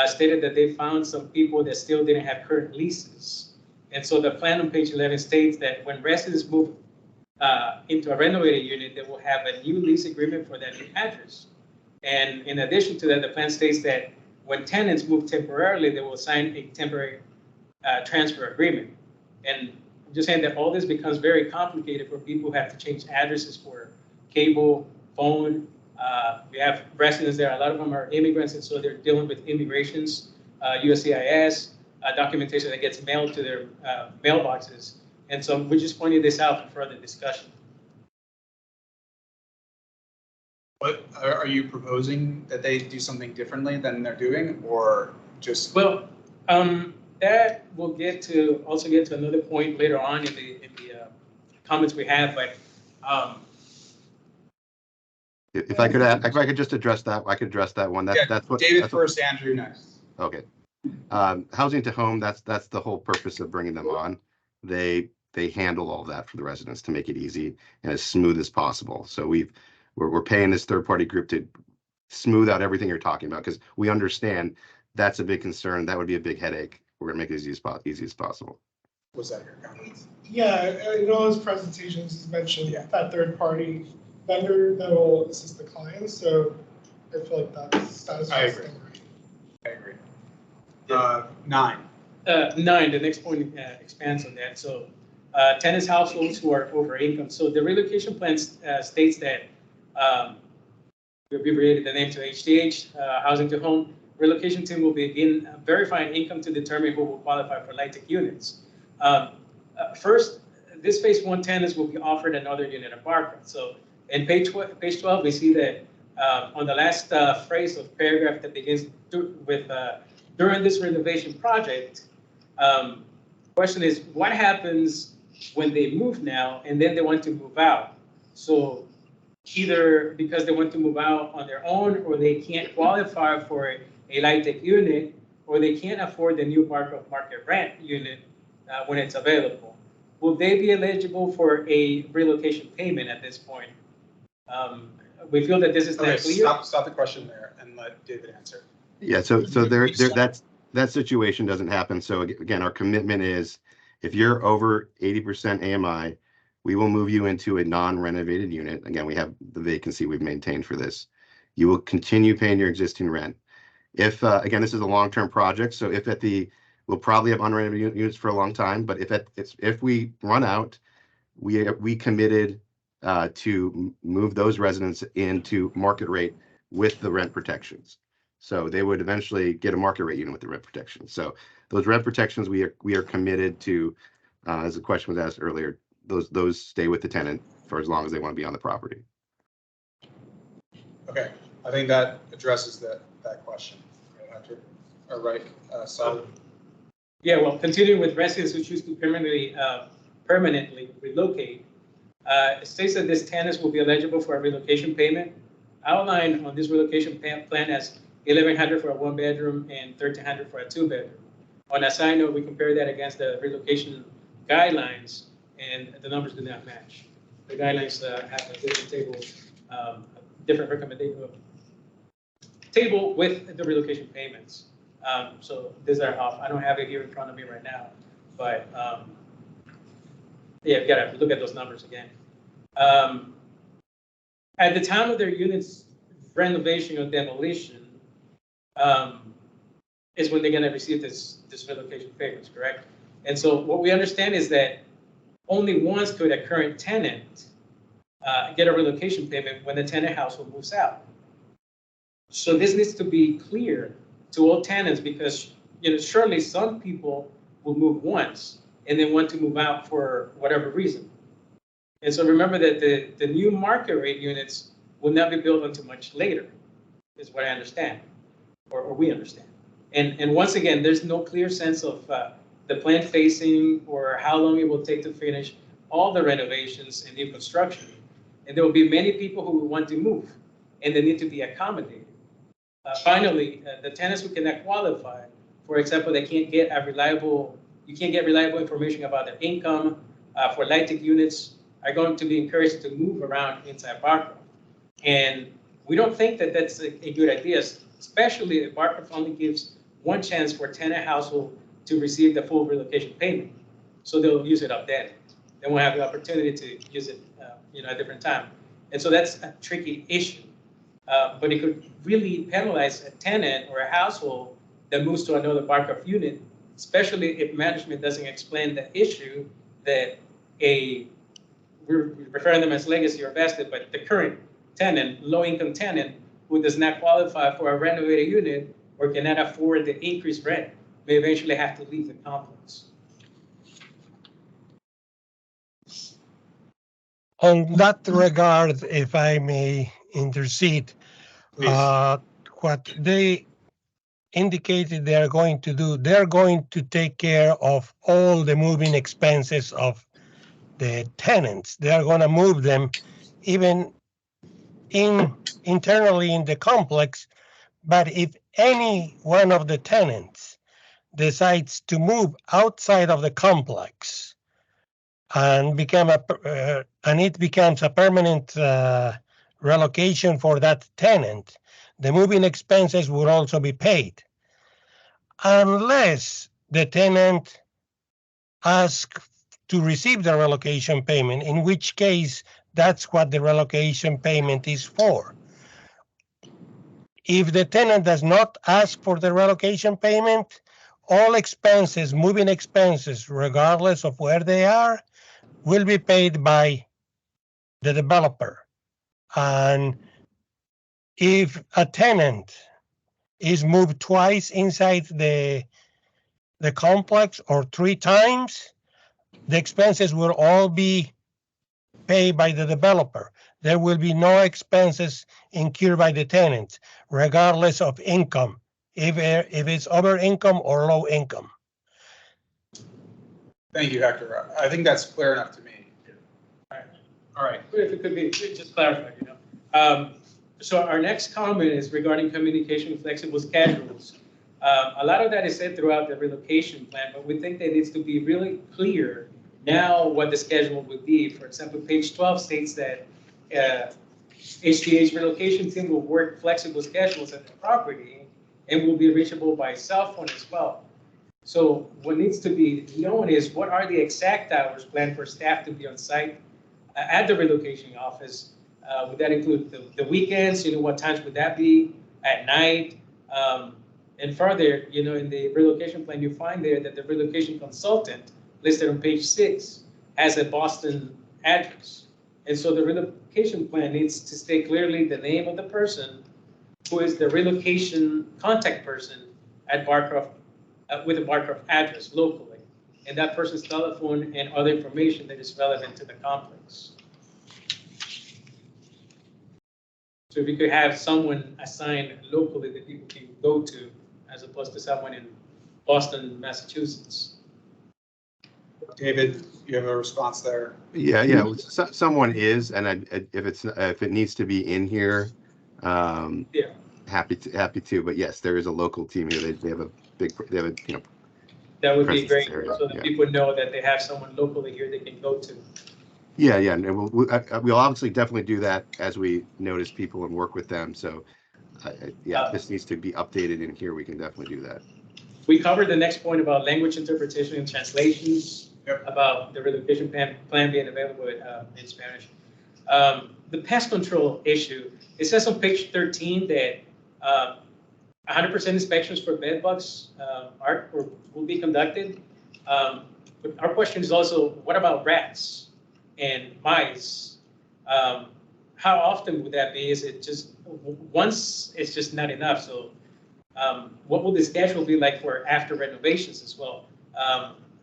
stated that they found some people that still didn't have current leases. And so the plan on page 11 states that when residents move into a renovated unit, they will have a new lease agreement for that new address. And in addition to that, the plan states that when tenants move temporarily, they will sign a temporary transfer agreement. And I'm just saying that all this becomes very complicated for people who have to change addresses for cable, phone. We have residents there. A lot of them are immigrants, and so they're dealing with immigrations, USCIS, documentation that gets mailed to their mailboxes. And so we're just pointing this out for further discussion.
What are you proposing that they do something differently than they're doing, or just?
Well, that will also get to another point later on in the comments we have, but.
If I could just address that, I could address that one. That's what
David first, Andrew next.
Okay. Housing to home, that's the whole purpose of bringing them on. They handle all that for the residents to make it easy and as smooth as possible. So we're paying this third-party group to smooth out everything you're talking about, because we understand that's a big concern. That would be a big headache. We're gonna make it as easy as possible.
Was that your comment?
Yeah, in all his presentations, he's mentioned that third-party vendor that will assist the clients. So I feel like that's
I agree. I agree. 9.
9, the next point expands on that. So tenants households who are over income. So the relocation plan states that we abbreviated the name to HTH, Housing to Home. Relocation team will begin verifying income to determine who will qualify for LIHTC units. First, this phase 1 tenants will be offered another unit at Barker. So in page 12, we see that on the last phrase of paragraph that begins with during this renovation project, question is what happens when they move now and then they want to move out? So either because they want to move out on their own, or they can't qualify for a LIHTC unit, or they can't afford the new Barker market rent unit when it's available. Will they be eligible for a relocation payment at this point? We feel that this is not clear.
Stop the question there and let David answer.
Yeah, so that situation doesn't happen. So again, our commitment is if you're over 80% AMI, we will move you into a non-renovated unit. Again, we have the vacancy we've maintained for this. You will continue paying your existing rent. If, again, this is a long-term project, so we'll probably have unrenovated units for a long time, but if we run out, we committed to move those residents into market rate with the rent protections. So they would eventually get a market rate unit with the rent protection. So those rent protections we are committed to, as the question was asked earlier, those stay with the tenant for as long as they want to be on the property.
Okay, I think that addresses that question. Right, Hunter? or right, Saul?
Yeah, well, continuing with residents who choose to permanently relocate, it states that these tenants will be eligible for a relocation payment. Outlined on this relocation plan as $1,100 for a 1-bedroom and $1,300 for a 2-bedroom. On a side note, we compare that against the relocation guidelines, and the numbers do not match. The guidelines have a different table, different recommendation table with the relocation payments. So these are off. I don't have it here in front of me right now, but yeah, you gotta look at those numbers again. At the time of their unit's renovation or demolition, is when they're gonna receive this relocation payments, correct? And so what we understand is that only once could a current tenant get a relocation payment when the tenant household moves out. So this needs to be clear to all tenants, because surely some people will move once and then want to move out for whatever reason. And so remember that the new market rate units will not be built until much later, is what I understand, or we understand. And once again, there's no clear sense of the plant facing or how long it will take to finish all the renovations and new construction. And there will be many people who will want to move, and they need to be accommodated. Finally, the tenants who cannot qualify, for example, you can't get reliable information about their income for light-tech units, are going to be encouraged to move around inside Barcroft. And we don't think that that's a good idea, especially if Barcroft only gives one chance for a tenant household to receive the full relocation payment. So they'll use it up then. Then we'll have the opportunity to use it at a different time. And so that's a tricky issue. But it could really penalize a tenant or a household that moves to another Barcroft unit, especially if management doesn't explain the issue that we're referring them as legacy or vested, but the current tenant, low-income tenant who does not qualify for a renovated unit or cannot afford the increased rent may eventually have to leave the complex.
On that regard, if I may intercede, what they indicated they are going to do, they're going to take care of all the moving expenses of the tenants. They are going to move them even internally in the complex. But if any one of the tenants decides to move outside of the complex and it becomes a permanent relocation for that tenant, the moving expenses will also be paid, unless the tenant asks to receive the relocation payment, in which case that's what the relocation payment is for. If the tenant does not ask for the relocation payment, all expenses, moving expenses, regardless of where they are, will be paid by the developer. And if a tenant is moved twice inside the complex or 3 times, the expenses will all be paid by the developer. There will be no expenses incurred by the tenant, regardless of income, if it's over income or low income.
Thank you, Hector. I think that's clear enough to me.
All right. If it could be just clarified, So our next comment is regarding communication with flexible schedules. A lot of that is said throughout the relocation plan, but we think that it needs to be really clear now what the schedule would be. For example, page 12 states that HTH relocation team will work flexible schedules at the property and will be reachable by cell phone as well. So what needs to be known is what are the exact hours planned for staff to be on site at the relocation office. Would that include the weekends? What times would that be? At night? And further, in the relocation plan, you find there that the relocation consultant listed on page 6 has a Boston address. And so the relocation plan needs to state clearly the name of the person who is the relocation contact person at Barcroft, with a Barcroft address locally, and that person's telephone and other information that is relevant to the complex. So if you could have someone assigned locally that people can go to as opposed to someone in Boston, Massachusetts.
David, you have a response there?
Yeah. Someone is, and if it needs to be in here,
Yeah.
happy to. But yes, there is a local team here. They have a
That would be
presence
great,
area,
so that
yeah.
people know that they have someone locally here they can go to.
Yeah, and we'll obviously definitely do that as we notice people and work with them. So, if this needs to be updated in here, we can definitely do that.
We covered the next point about language interpretation and translations, about the relocation plan being available in Spanish. The pest control issue, it says on page 13 that 100% inspections for bed bugs will be conducted. But our question is also, what about rats and mice? How often would that be? Is it just once? It's just not enough. So what will the schedule be like for after renovations as well?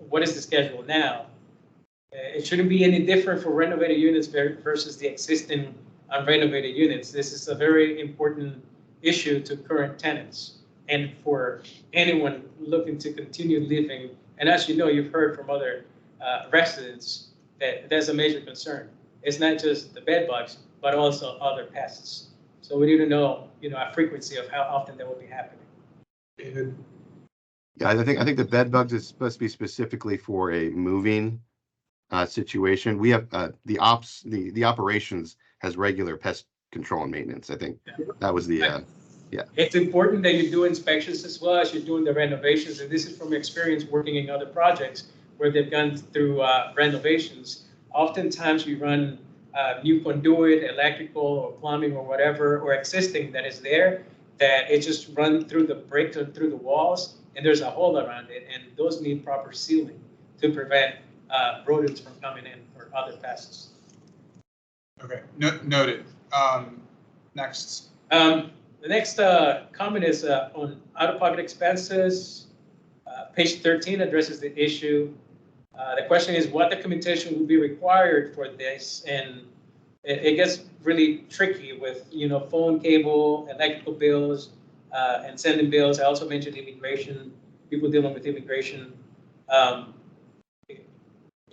What is the schedule now? It shouldn't be any different for renovated units versus the existing unrenovated units. This is a very important issue to current tenants and for anyone looking to continue living. And as you know, you've heard from other residents that that's a major concern. It's not just the bed bugs, but also other pests. So we need to know, a frequency of how often that will be happening.
David?
Yeah, I think the bed bugs is supposed to be specifically for a moving situation. We have the operations has regular pest control and maintenance. I think that was the
It's important that you do inspections as well as you're doing the renovations. And this is from experience working in other projects where they've gone through renovations. Oftentimes you run new conduit, electrical or plumbing or whatever, or existing that is there, that it just runs through the bricks or through the walls, and there's a hole around it, and those need proper sealing to prevent rodents from coming in or other pests.
Okay, noted. Next.
The next comment is on out-of-pocket expenses. Page 13 addresses the issue. The question is what documentation will be required for this, and it gets really tricky with phone, cable, electrical bills, and sending bills. I also mentioned immigration, people dealing with immigration.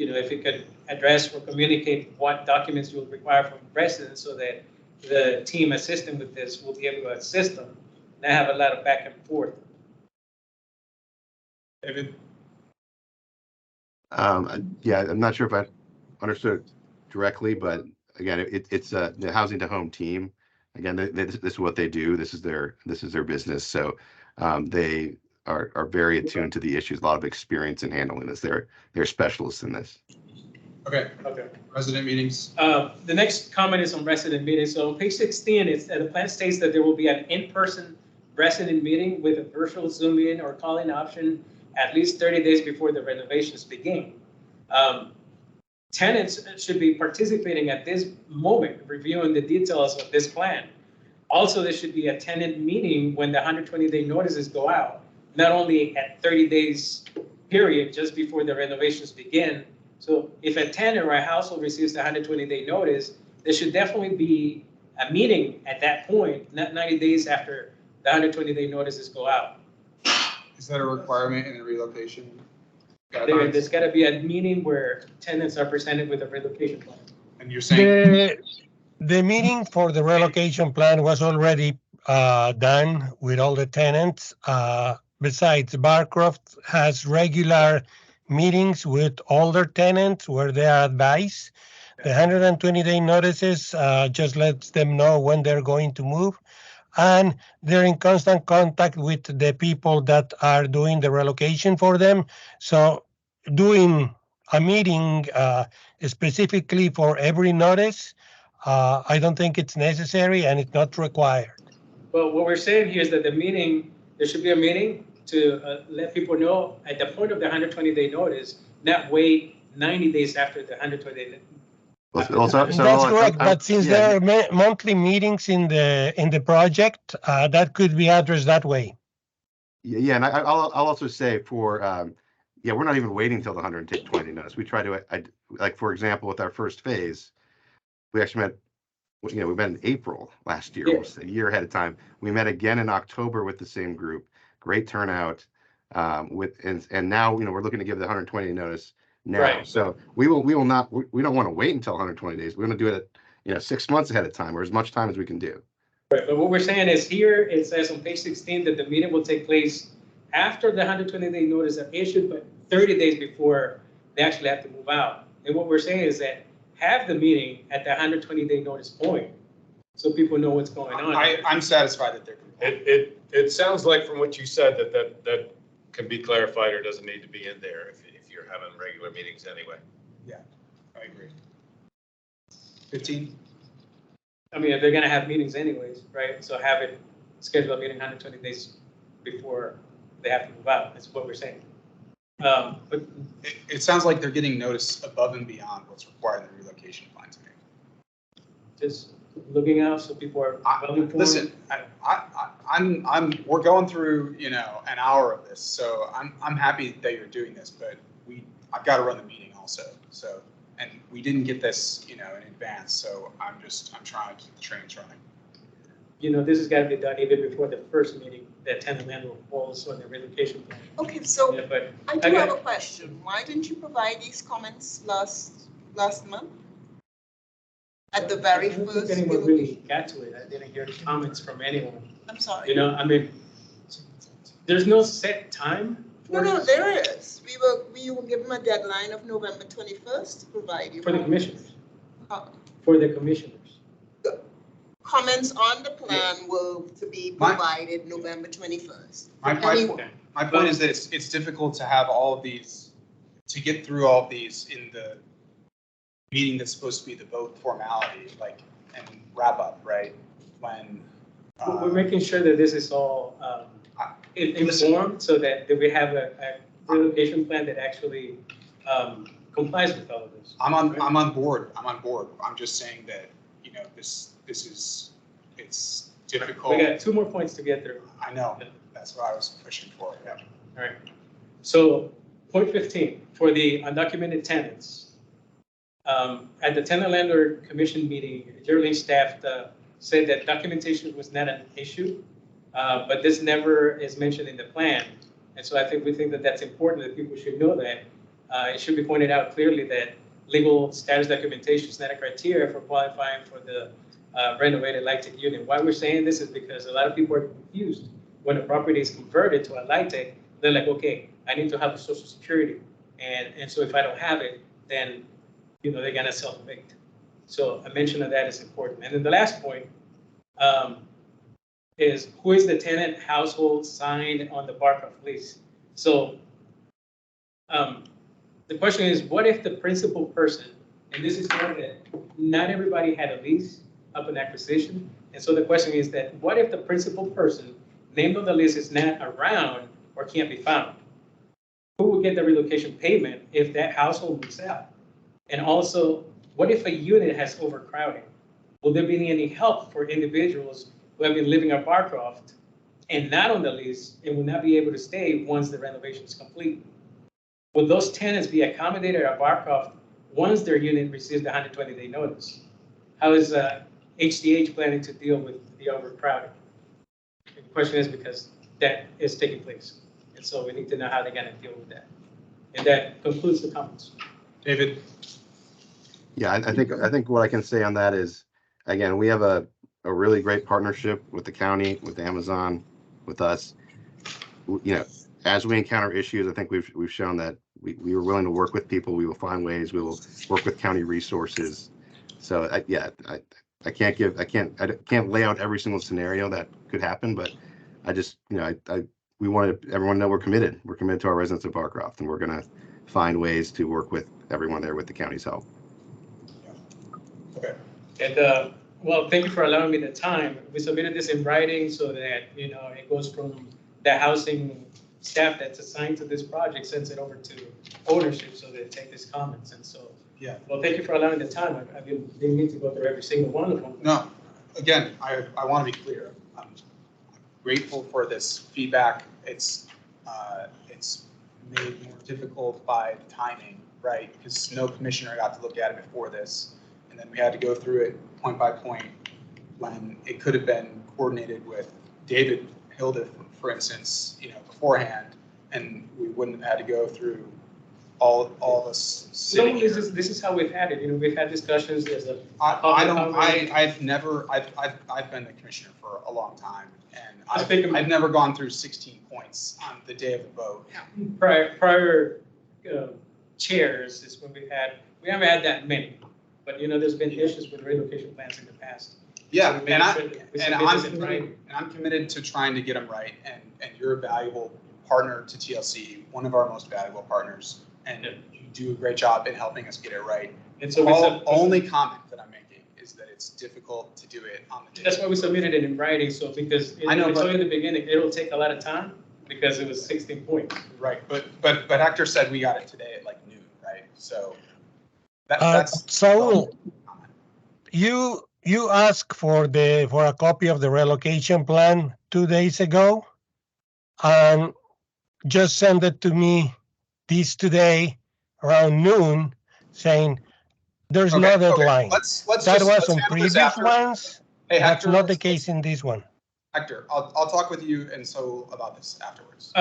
If you could address or communicate what documents you will require from residents so that the team assisting with this will be able to assist them, and have a lot of back and forth.
David?
Yeah, I'm not sure if I understood directly, but again, it's the housing to home team. Again, this is what they do. This is their business. So they are very attuned to the issues. A lot of experience in handling this. They're specialists in this.
Okay. Resident meetings.
The next comment is on resident meetings. So on page 16, the plan states that there will be an in-person resident meeting with a virtual Zoom in or call-in option at least 30 days before the renovations begin. Tenants should be participating at this moment, reviewing the details of this plan. Also, there should be a tenant meeting when the 120-day notices go out, not only at 30 days period just before the renovations begin. So if a tenant or a household receives the 120-day notice, there should definitely be a meeting at that point, not 90 days after the 120-day notices go out.
Is that a requirement in the relocation
There's
guidelines?
got to be a meeting where tenants are presented with a relocation plan.
And you're saying
The meeting for the relocation plan was already done with all the tenants. Besides, Barcroft has regular meetings with all their tenants where they are advised. The 120-day notices just lets them know when they're going to move. And they're in constant contact with the people that are doing the relocation for them. So doing a meeting specifically for every notice, I don't think it's necessary and it's not required.
Well, what we're saying here is that there should be a meeting to let people know at the point of the 120-day notice, not wait 90 days after the 120-day.
That's correct, but since there are monthly meetings in the project, that could be addressed that way.
Yeah, and I'll also say for we're not even waiting until the 120 notice. We try to like, for example, with our first phase, we actually met. We met in April last year, almost a year ahead of time. We met again in October with the same group. great turnout. And now, we're looking to give the 120 notice now.
Right.
So we will not, we don't want to wait until 120 days. We're going to do it 6 months ahead of time, or as much time as we can do.
Right, but what we're saying is here, it says on page 16 that the meeting will take place after the 120-day notice are issued, but 30 days before they actually have to move out. And what we're saying is that have the meeting at the 120-day notice point, so people know what's going on.
I'm satisfied that they're compliant.
It sounds like from what you said that can be clarified or doesn't need to be in there if you're having regular meetings anyway.
Yeah, I agree. 15?
I mean, if they're gonna have meetings anyways, right? So have it schedule a meeting 120 days before they have to move out. That's what we're saying. But
It sounds like they're getting notice above and beyond what's required in the relocation plan to me.
just looking out so people are well informed.
Listen, we're going through, an hour of this, so I'm happy that you're doing this, but I've got to run the meeting also. So, and we didn't get this, in advance, so I'm trying to keep the trains running.
This has got to be done even before the first meeting that Tenant Landlord holds on the relocation plan.
Okay, so
Yeah, but
I do have a question. Why didn't you provide these comments last month? At the very
I don't
first.
think anyone really got to it. I didn't hear comments from anyone.
I'm sorry.
There's no set time.
No, there is. We will give them a deadline of November 21st to provide you.
For the commissioners.
Uh,
For the commissioners.
Comments on the plan will to be provided November 21st.
My point is that it's difficult to have all of these, to get through all of these in the meeting that's supposed to be the vote formality, and wrap up, right? When
We're making sure that this is all informed so that we have a relocation plan that actually complies with all of this.
I'm on board. I'm just saying that, it's difficult.
We got 2 more points to get through.
I know, that's what I was pushing for, yeah.
All right. So point 15, for the undocumented tenants. At the Tenant Landlord Commission meeting, Geraldine staff said that documentation was not an issue, but this never is mentioned in the plan. And so we think that that's important, that people should know that. It should be pointed out clearly that legal status documentation is not a criteria for qualifying for the renovated LIHTC unit. Why we're saying this is because a lot of people are confused. When a property is converted to a LIHTC, they're like, okay, I need to have a social security. And so if I don't have it, then they're gonna self-evict. So a mention of that is important. And then the last point is who is the tenant household signed on the Barcroft lease? So the question is, what if the principal person, and this is one that not everybody had a lease up in acquisition. And so the question is that what if the principal person named on the list is not around or can't be found? Who will get the relocation payment if that household moves out? And also, what if a unit has overcrowding? Will there be any help for individuals who have been living at Barcroft and not on the lease and will not be able to stay once the renovation is complete? Will those tenants be accommodated at Barcroft once their unit receives the 120-day notice? How is HDH planning to deal with the overcrowding? The question is because that is taking place. And so we need to know how they're gonna deal with that. And that concludes the comments.
David?
Yeah, I think what I can say on that is, again, we have a really great partnership with the county, with Amazon, with us. As we encounter issues, I think we've shown that we are willing to work with people. We will find ways. We will work with county resources. So I can't lay out every single scenario that could happen, but I just we want everyone to know we're committed. We're committed to our residents of Barcroft, and we're going to find ways to work with everyone there with the county's help.
Okay.
And well, thank you for allowing me the time. We submitted this in writing so that it goes from the housing staff that's assigned to this project, sends it over to ownership so they take these comments. And so,
yeah.
Well, thank you for allowing the time. I didn't need to go through every single one of them.
No, again, I want to be clear. I'm grateful for this feedback. It's made more difficult by the timing, right? Because no commissioner got to look at it before this. And then we had to go through it point by point when it could have been coordinated with David Hilda, for instance, beforehand, and we wouldn't have had to go through all of us sitting
No,
here.
this is how we've had it. We've had discussions. There's a.
I've been the commissioner for a long time, and I've never gone through 16 points on the day of the vote.
Prior chairs is when we haven't had that many, but there's been issues with relocation plans in the past.
Yeah,
So
I'm committed to trying to get them right, and you're a valuable partner to TLC, one of our most valuable partners, and you do a great job in helping us get it right.
And so
only comment that I'm making is that it's difficult to do it on the day.
That's why we submitted it in writing, so because
I know,
I told
but-
you in the beginning, it'll take a lot of time because it was 16 points.
Right, but Hector said we got it today at like noon, right? So that's.
Saul, you asked for a copy of the relocation plan 2 days ago, and just send it to me today around noon, saying there's no deadline.
Let's
That was on
handle this
previous
after.
ones.
Hey,
That's
Hector,
not the case in this one.
Hector, I'll talk with you and so about this afterwards.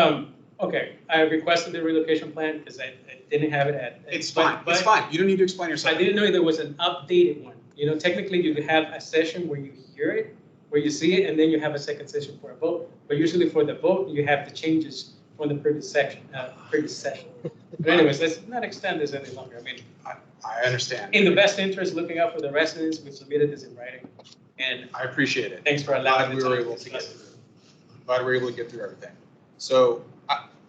Okay, I requested the relocation plan because I didn't have it at.
It's fine. It's fine. You don't need to explain yourself.
I didn't know there was an updated one. Technically you have a session where you hear it, where you see it, and then you have a second session for a vote. But usually for the vote, you have the changes from the previous session. But anyways, let's not extend this any longer. I mean,
I understand.
in the best interest, looking out for the residents, we submitted this in writing. And
I appreciate it.
thanks for allowing
we were able to get through. I'm glad we were able to get through everything. So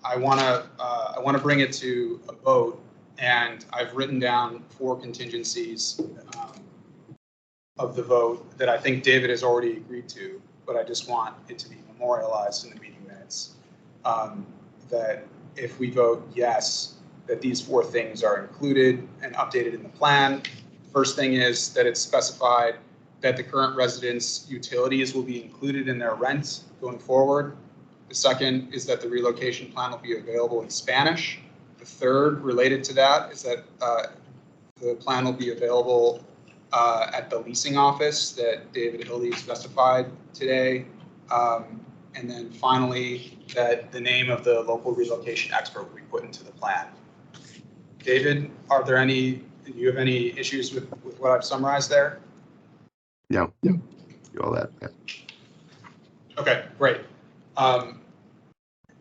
I want to bring it to a vote, and I've written down 4 contingencies of the vote that I think David has already agreed to, but I just want it to be memorialized in the meeting minutes. That if we vote yes, that these 4 things are included and updated in the plan. First thing is that it's specified that the current residents' utilities will be included in their rent going forward. The second is that the relocation plan will be available in Spanish. The third, related to that, is that the plan will be available at the leasing office that David Hildy specified today. And then finally, that the name of the local relocation expert will be put into the plan. David, do you have any issues with what I've summarized there?
No, do all that. Yeah.
Okay, great.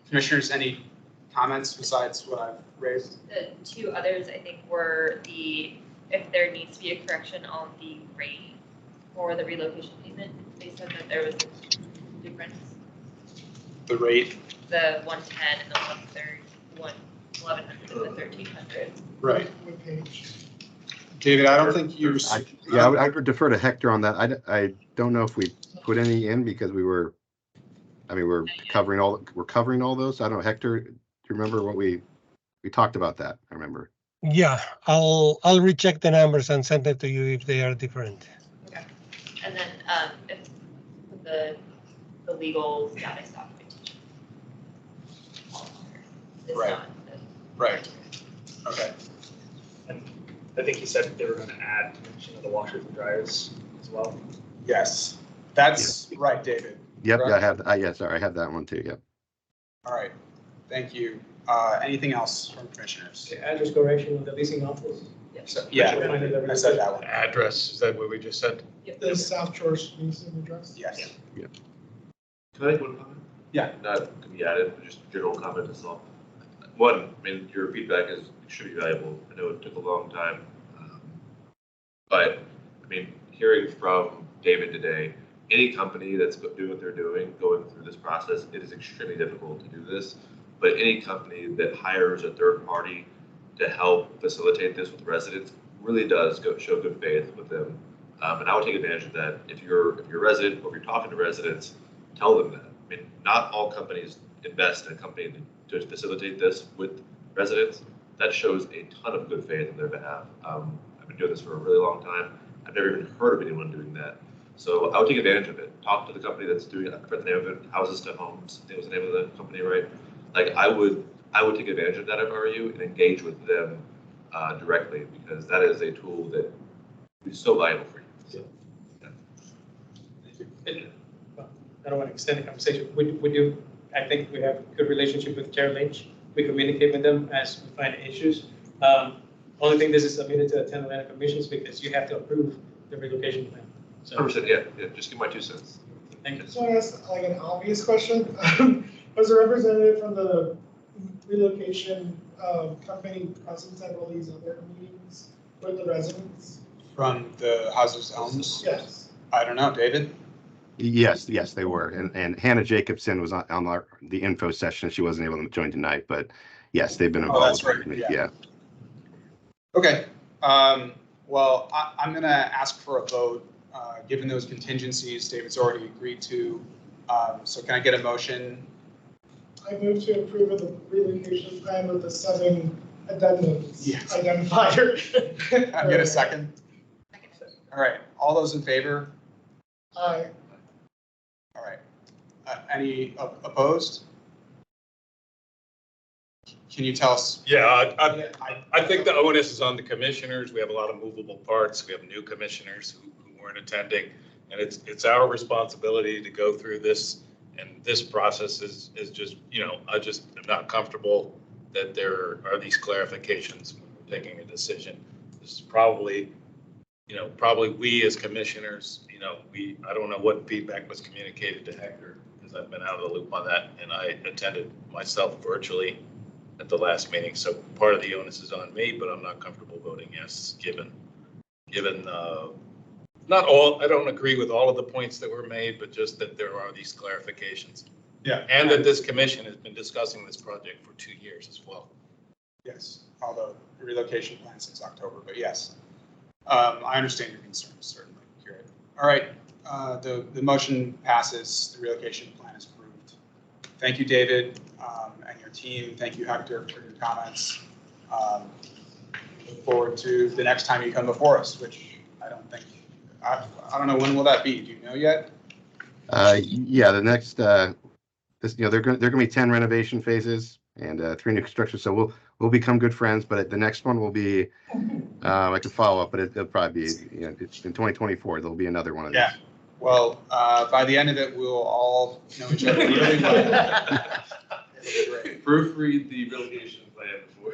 Commissioners, any comments besides what I've raised?
The 2 others, I think, were if there needs to be a correction on the rate for the relocation payment. They said that there was a difference.
The rate?
The 110 and the 1100 and the 1300.
Right.
What page?
David, I don't think you.
I would defer to Hector on that. I don't know if we put any in because we're covering all those. I don't know, Hector, do you remember what we talked about that? I remember.
Yeah, I'll recheck the numbers and send it to you if they are different.
Okay. And then if the legal status documentation.
Right. Right. Okay.
And I think he said they were going to add mention of the washers and dryers as well.
Yes, that's right, David.
Yep,
Correct?
I have. I have that one too. Yep.
All right, thank you. Anything else from commissioners?
The address correction of the leasing office.
So, yeah, I said that one.
Address, is that what we just said?
The South George leasing address?
Yes.
Can I make one comment?
Yeah.
Not to be added, but just a general comment as well. One, your feedback is extremely valuable. I know it took a long time. But, hearing from David today, any company that's doing what they're doing, going through this process, it is extremely difficult to do this. But any company that hires a third party to help facilitate this with residents really does show good faith with them. And I would take advantage of that. If you're a resident or if you're talking to residents, tell them that. Not all companies invest in a company to facilitate this with residents. That shows a ton of good faith on their behalf. I've been doing this for a really long time. I've never even heard of anyone doing that. So I would take advantage of it. Talk to the company that's doing it. I forgot the name of it. Houses to Homes. I think was the name of the company, right? Like I would take advantage of that if I were you and engage with them directly, because that is a tool that is so valuable for you. So,
I don't want to extend the conversation. We do, I think we have a good relationship with Chair Lynch. We communicate with them as we find issues. Only thing this is submitted to the Tenant Land Commissions because you have to approve the relocation plan. So,
100%, yeah, just give my 2 cents.
thank you.
Just want to ask like an obvious question. Was a representative from the relocation company present at all these other meetings with the residents?
From the Houses Elms?
Yes.
I don't know, David?
Yes, they were. And Hannah Jacobson was on the info session. She wasn't able to join tonight, but yes, they've been involved.
That's right, yeah. Okay, well, I'm gonna ask for a vote, given those contingencies David's already agreed to. So can I get a motion?
I move to approve of the relocation plan with the 7 addendums
Yes.
identifier.
Can I get a second? All right, all those in favor?
Aye.
All right, any opposed? Can you tell us?
Yeah, I think the onus is on the commissioners. We have a lot of movable parts. We have new commissioners who weren't attending. And it's our responsibility to go through this. And this process is just, I just am not comfortable that there are these clarifications when we're taking a decision. This is probably, probably we as commissioners, I don't know what feedback was communicated to Hector because I've been out of the loop on that. And I attended myself virtually at the last meeting. So part of the onus is on me, but I'm not comfortable voting yes, given not all, I don't agree with all of the points that were made, but just that there are these clarifications.
Yeah.
And that this commission has been discussing this project for 2 years as well.
Yes, although the relocation plan since October, but yes. I understand your concerns, certainly. All right, the motion passes, the relocation plan is approved. Thank you, David, and your team. Thank you, Hector, for your comments. Look forward to the next time you come before us, which I don't know, when will that be? Do you know yet?
Yeah, the next, they're going to be 10 renovation phases and 3 new construction. So we'll become good friends, but the next one will be, I can follow up, but it'll probably be, it's in 2024, there'll be another one of these.
Yeah. Well, by the end of it, we'll all know each other really well.
Proofread the relegation plan before.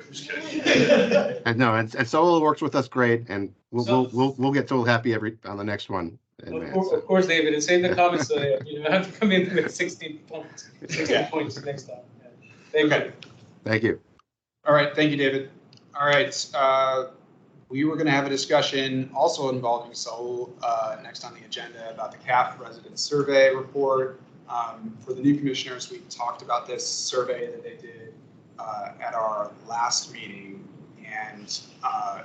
And no, and Solo works with us great, and we'll get so happy on the next one.
Of course, David, and say in the comments so that you don't have to come in with 16 points, 16 points next time. Yeah. Thank you.
Thank you. All right, thank you, David. All right, we were going to have a discussion also involving Saul next on the agenda about the CAF resident survey report. For the new commissioners, we talked about this survey that they did at our last meeting, and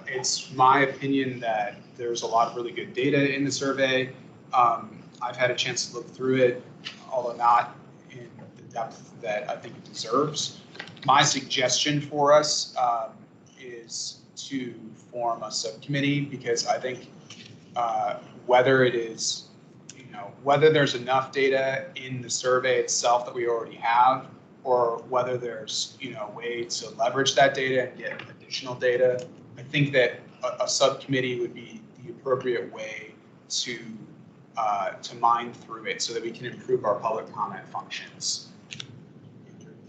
it's my opinion that there's a lot of really good data in the survey. I've had a chance to look through it, although not in the depth that I think it deserves. My suggestion for us is to form a subcommittee, because I think whether it is, whether there's enough data in the survey itself that we already have, or whether there's, a way to leverage that data and get additional data, I think that a subcommittee would be the appropriate way to mine through it so that we can improve our public comment functions.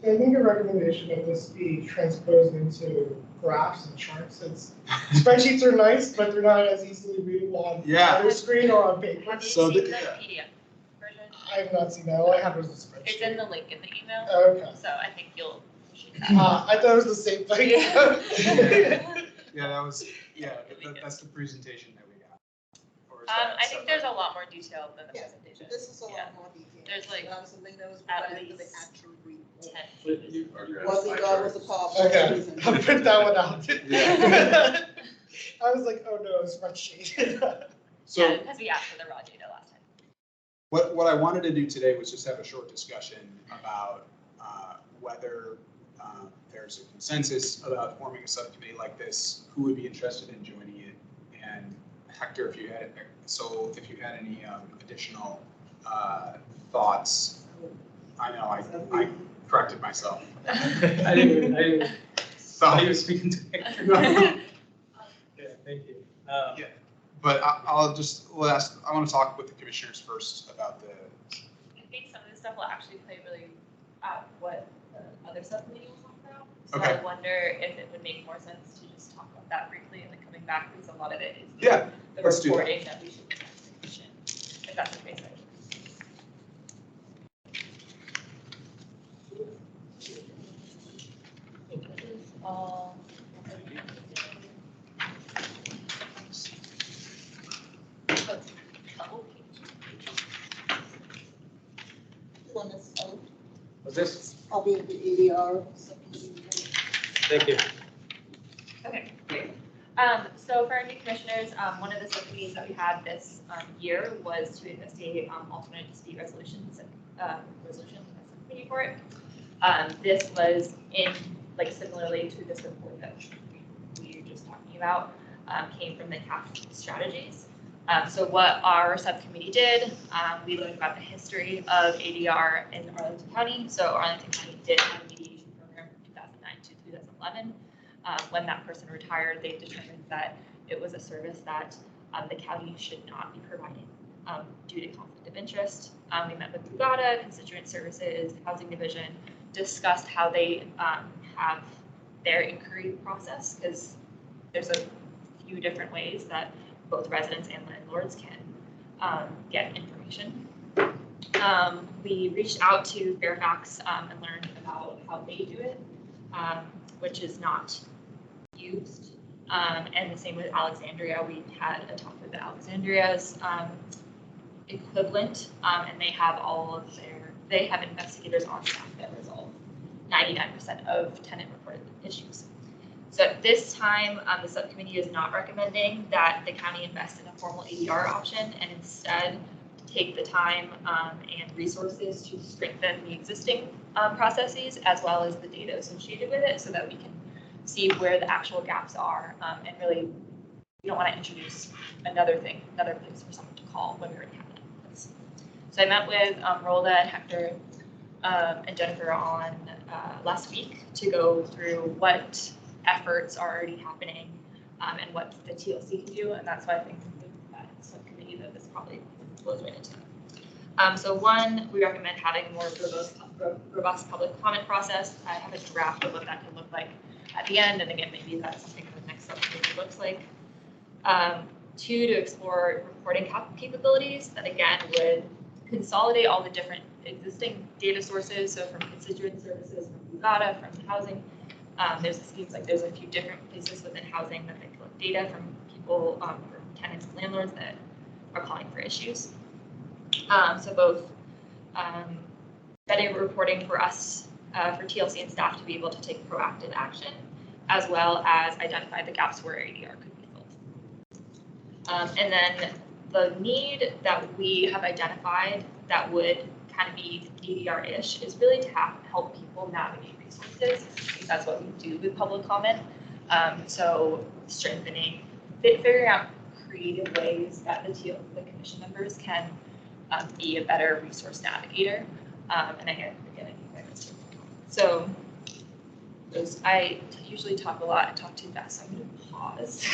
I think a recommendation of this be transposed into graphs and charts. Spreadsheets are nice, but they're not as easily readable on your screen or on paper.
Have you seen the PDF version?
I have not seen that. All I have was a spreadsheet.
It's in the link in the email.
Okay.
So I think you'll.
I thought it was the same thing.
Yeah, that's the presentation that we got.
I think there's a lot more detail than the presentation.
This is a lot more detailed.
There's like
That was something that was
at
provided for the
least
actual report.
10.
Was the PowerPoint.
Okay, I'll print that one out.
Yeah.
I was like, oh no, a spreadsheet.
So
because we asked for the raw data last time.
what I wanted to do today was just have a short discussion about whether there's a consensus about forming a subcommittee like this, who would be interested in joining it, and Hector, if you had any additional thoughts. I know I corrected myself.
I didn't thought he was speaking to Hector. Yeah, thank you.
Yeah, but I want to talk with the commissioners first about
think some of this stuff will actually play really what the other subcommittee will talk about. So
Okay.
I wonder if it would make more sense to just talk about that briefly and then coming back, because a lot of it is
Yeah,
the
let's do that.
reporting that we should do as a commission, if that's okay. So
Was this?
I'll be at the ADR.
Thank you.
okay, great. So for our new commissioners, one of the subcommittees that we had this year was to investigate alternate dispute resolutions, resolution subcommittee for it. This was in, like, similarly to this report that we were just talking about, came from the CAF strategies. So what our subcommittee did, we learned about the history of ADR in Arlington County. So Arlington County did have a mediation program from 2009 to 2011. When that person retired, they determined that it was a service that the county should not be providing due to conflict of interest. We met with Bugada, Constituent Services, Housing Division, discussed how they have their inquiry process, because there's a few different ways that both residents and landlords can get information. We reached out to Fairfax and learned about how they do it, which is not used. And the same with Alexandria. We had a talk with Alexandria's equivalent, and they have all of they have investigators on staff that resolve 99% of tenant reported issues. So at this time, the subcommittee is not recommending that the county invest in a formal ADR option and instead take the time and resources to strengthen the existing processes as well as the data associated with it, so that we can see where the actual gaps are. And really, we don't want to introduce another place for someone to call when we already have it in place. So I met with Rolda and Hector and Jennifer on last week to go through what efforts are already happening and what the TLC can do, and that's why I think that subcommittee that this probably flows right into. So one, we recommend having a more robust public comment process. I have a draft of what that can look like at the end, and again, maybe that's something the next subcommittee looks like. Two, to explore reporting capabilities that again would consolidate all the different existing data sources, so from Constituent Services, from Bugada, from housing. It seems like there's a few different places within housing that they collect data from people, from tenants and landlords that are calling for issues. So both better reporting for us, for TLC and staff to be able to take proactive action, as well as identify the gaps where ADR could be filled. And then the need that we have identified that would kind of be ADR-ish is really to help people navigate resources. I think that's what we do with public comment. So strengthening, figuring out creative ways that the commission members can be a better resource navigator. And again, I think that's so. I usually talk a lot and talk too fast, so I'm going to pause.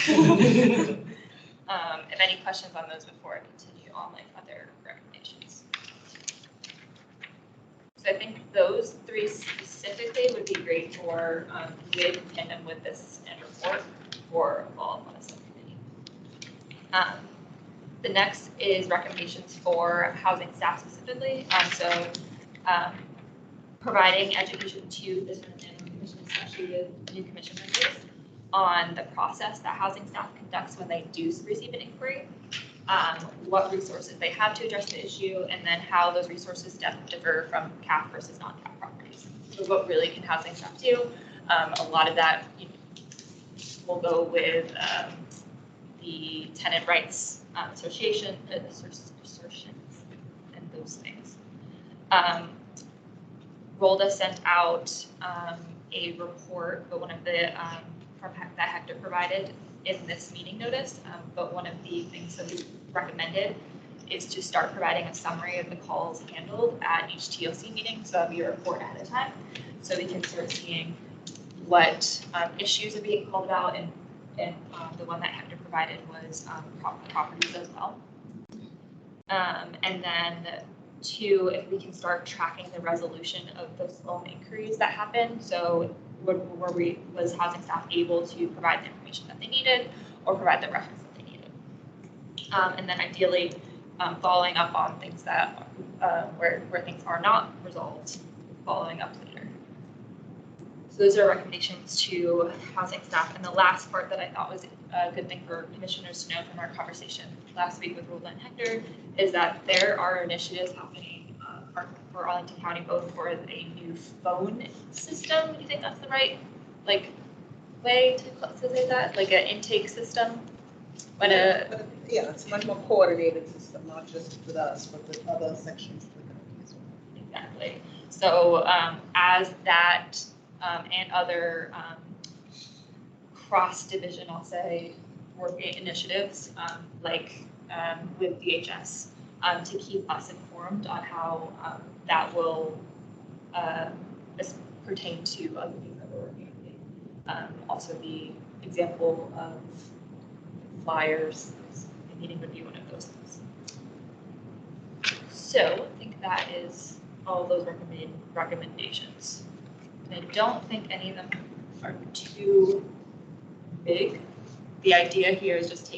If any questions on those before I continue on like other recommendations. So I think those three specifically would be great for with tandem with this end report for all of us subcommittee. The next is recommendations for housing staff specifically. Providing education to this commission, especially with new commission members, on the process that housing staff conducts when they do receive an inquiry, what resources they have to address the issue, and then how those resources differ from CAF versus non-CAF properties. So what really can housing staff do? A lot of that will go with the tenant rights association, assertions, and those things. Rolda sent out a report, but one of the that Hector provided in this meeting notice, but one of the things that we recommended is to start providing a summary of the calls handled at each TLC meeting, so that'll be a report ahead of time, so we can start seeing what issues are being called about, and the one that Hector provided was properties as well. And then Two, if we can start tracking the resolution of those loan inquiries that happened. So was housing staff able to provide the information that they needed or provide the reference that they needed? And then ideally, following up on things that where things are not resolved, following up later. So those are recommendations to housing staff. And the last part that I thought was a good thing for commissioners to know from our conversation last week with Roland and Hector is that there are initiatives happening for Arlington County, both for a new phone system. Do you think that's the right way to say that? Like an intake system?
Yeah, it's a much more coordinated system, not just with us, but with other sections of the county as well.
Exactly. So as that and other cross-division, I'll say, working initiatives with DHS to keep us informed on how that will pertain to other things that we're working on. Also, the example of flyers, needing to be one of those things. So I think that is all of those recommendations. And I don't think any of them are too big. The idea here is just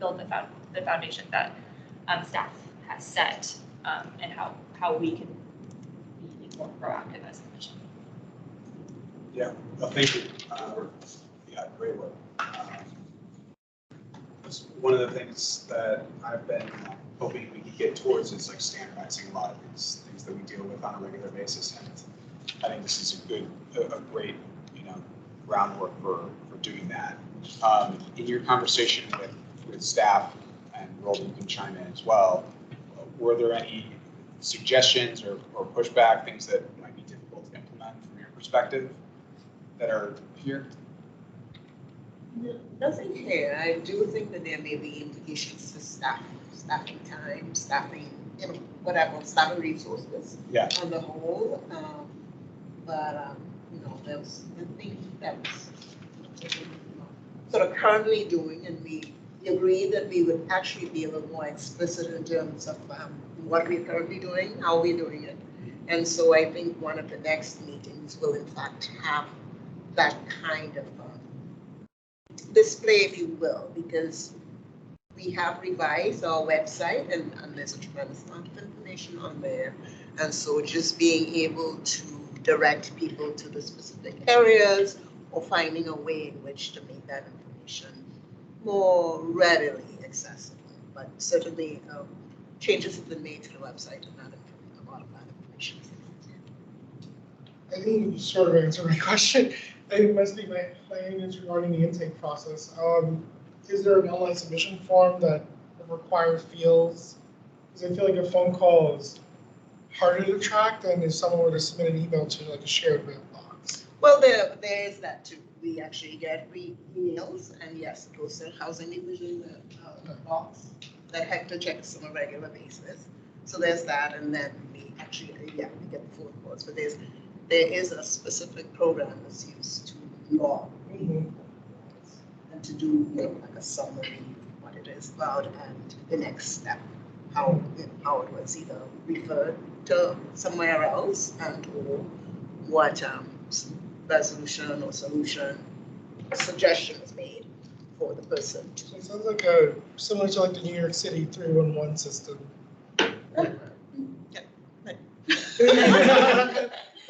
build the foundation that staff has set and how we can be more proactive as a commission.
Yeah, well, thank you. Yeah, great work. One of the things that I've been hoping we could get towards is like standardizing a lot of these things that we deal with on a regular basis. And I think this is a great, groundwork for doing that. In your conversation with staff, and Roland can chime in as well, were there any suggestions or pushback, things that might be difficult to implement from your perspective that are here?
Nothing here. I do think that there may be implications to staffing time, staffing, staffing resources on the whole. There was nothing that was sort of currently doing, and we agreed that we would actually be a little more explicit in terms of what we're currently doing, how we're doing it. And so I think one of the next meetings will in fact have that kind of display, if you will, because we have revised our website and there's a tremendous amount of information on there. And so just being able to direct people to the specific areas or finding a way in which to make that information more readily accessible. But certainly changes have been made to the website and a lot of that information.
I think you sort of answered my question. I think mostly my aim is regarding the intake process. Is there an online submission form that requires fields? Because I feel like a phone call is harder to track than if someone were to submit an email to like a shared mailbox.
Well, there is that too. We actually get emails, and yes, it goes to housing division box that Hector checks on a regular basis. So there's that, and then we actually we get the phone calls. But there is a specific program that's used to log and to do like a summary of what it is about and the next step, how it was either referred to somewhere else and or what resolution or solution suggestions made for the person.
So it sounds like similar to like the New York City 311 system.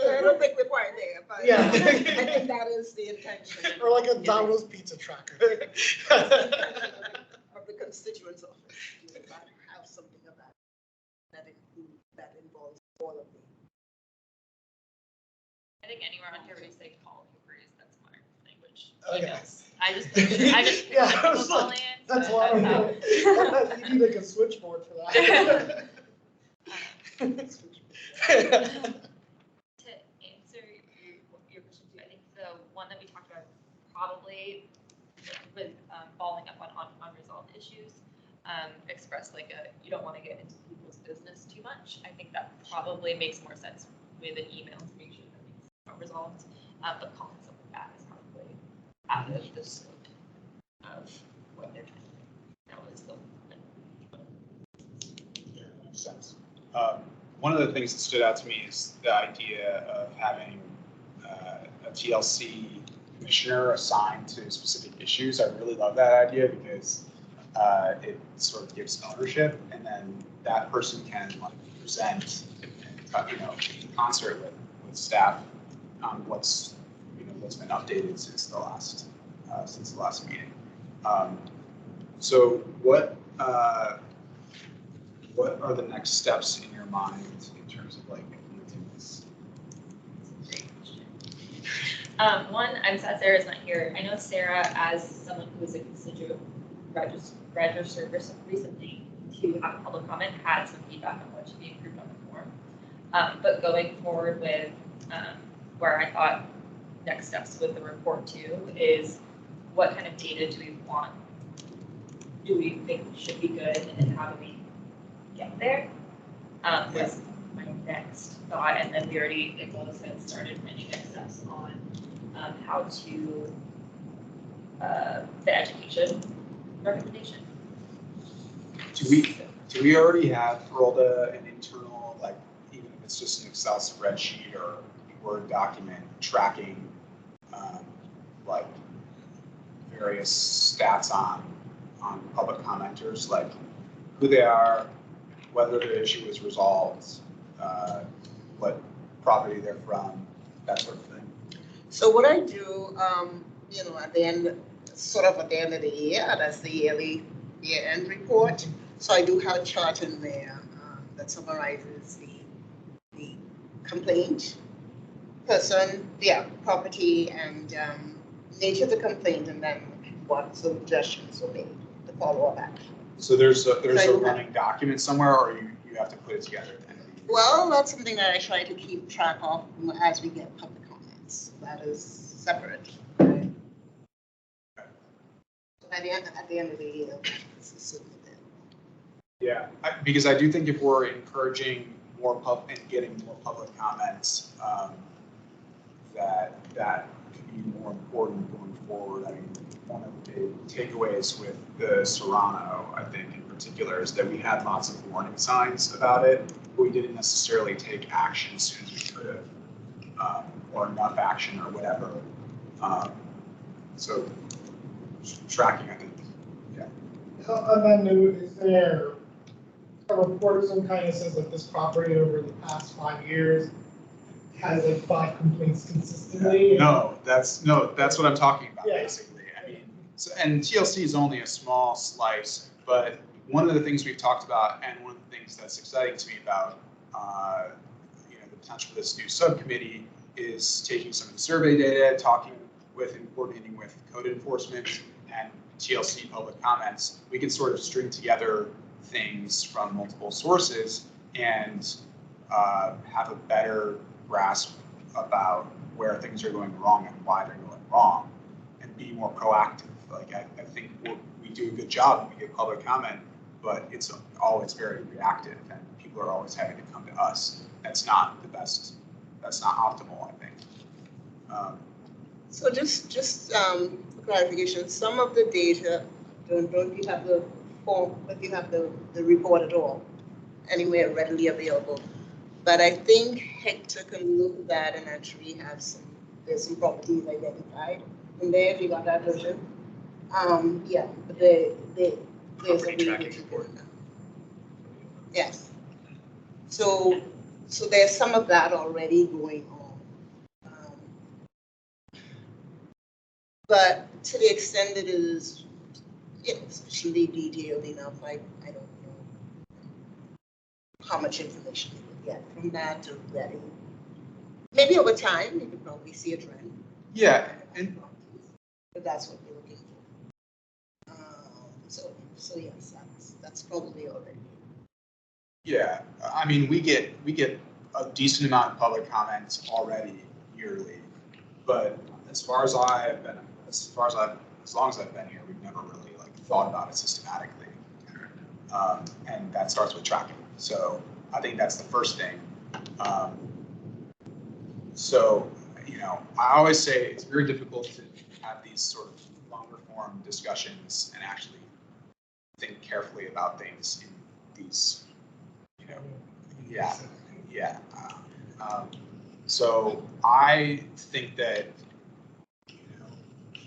I don't think we're quite there, but
yeah.
I think that is the intention.
Or like a Domino's pizza tracker.
Of the constituents office. You would have something of that involves all of them.
I think anywhere on here where you say call inquiries, that's modern language.
Okay.
Emails. I just
yeah,
people call in.
that's
so
why
that's
you need like a switchboard for that.
To answer your question too, I think the one that we talked about probably with following up on unresolved issues, expressed like you don't want to get into people's business too much. I think that probably makes more sense with an email to make sure that things are resolved. But calling something back is probably out of the scope of what they're trying to do. That was the
Yeah, makes sense. One of the things that stood out to me is the idea of having a TLC commissioner assigned to specific issues. I really love that idea because it sort of gives ownership, and then that person can like present, in concert with staff on what's been updated since the last meeting. So what are the next steps in your mind in terms of like implementing this?
One, I'm sad Sarah's not here. I know Sarah, as someone who was a constituent registered recently to have a public comment, had some feedback on what should be improved on the form. But going forward with where I thought next steps with the report too is what kind of data do we want? Do we think should be good, and how do we get there? Was my next thought, and then we already, Nicholas had started many next steps on how to the education recommendation.
Do we already have, Rhoda, an internal, like, even if it's just an Excel spreadsheet or Word document tracking like various stats on public commenters, like who they are, whether the issue is resolved, what property they're from, that sort of thing?
So what I do, at the end of the year, that's the year-end report. So I do have a chart in there that summarizes the complaint person, property, and nature of the complaint, and then what suggestions will be to follow up action.
So there's a running document somewhere, or you have to put it together?
Well, that's something that I try to keep track of as we get public comments. That is separate. Right? So at the end of the year, this is submitted.
Yeah, because I do think if we're encouraging more and getting more public comments, that could be more important going forward. I mean, one of the big takeaways with the Serrano, I think in particular, is that we had lots of warning signs about it, but we didn't necessarily take action as soon as we could have, or enough action or whatever. So tracking, I think, yeah.
On that note, is there a report of some kind that says that this property over the past 5 years has like 5 complaints consistently?
No, that's what I'm talking about,
Yeah.
basically. I mean, and TLC is only a small slice, but one of the things we've talked about, and one of the things that's exciting to me about, the potential for this new subcommittee is taking some of the survey data, talking with and coordinating with code enforcement and TLC public comments. We can sort of string together things from multiple sources and have a better grasp about where things are going wrong and why they're going wrong, and be more proactive. Like I think we do a good job when we get public comment, but it's always very reactive, and people are always having to come to us. That's not the best. That's not optimal, I think.
So just for clarification, some of the data, don't you have the form, but you have the report at all, anywhere readily available. But I think Hector can look at that and actually have there's some properties identified in there, if you got that version. But there's a really report now. Yes. So there's some of that already going on. But to the extent it is, sufficiently detailed enough, I don't know how much information you would get from that to vetting. Maybe over time, you could probably see a trend.
Yeah,
but that's what you're looking for. So yes, that's probably already.
Yeah, I mean, we get a decent amount of public comments already yearly, but as long as I've been here, we've never really thought about it systematically, and that starts with tracking. So I think that's the first thing. I always say it's very difficult to have these sort of longer form discussions and actually think carefully about things in these, Yeah, yeah. So I think that,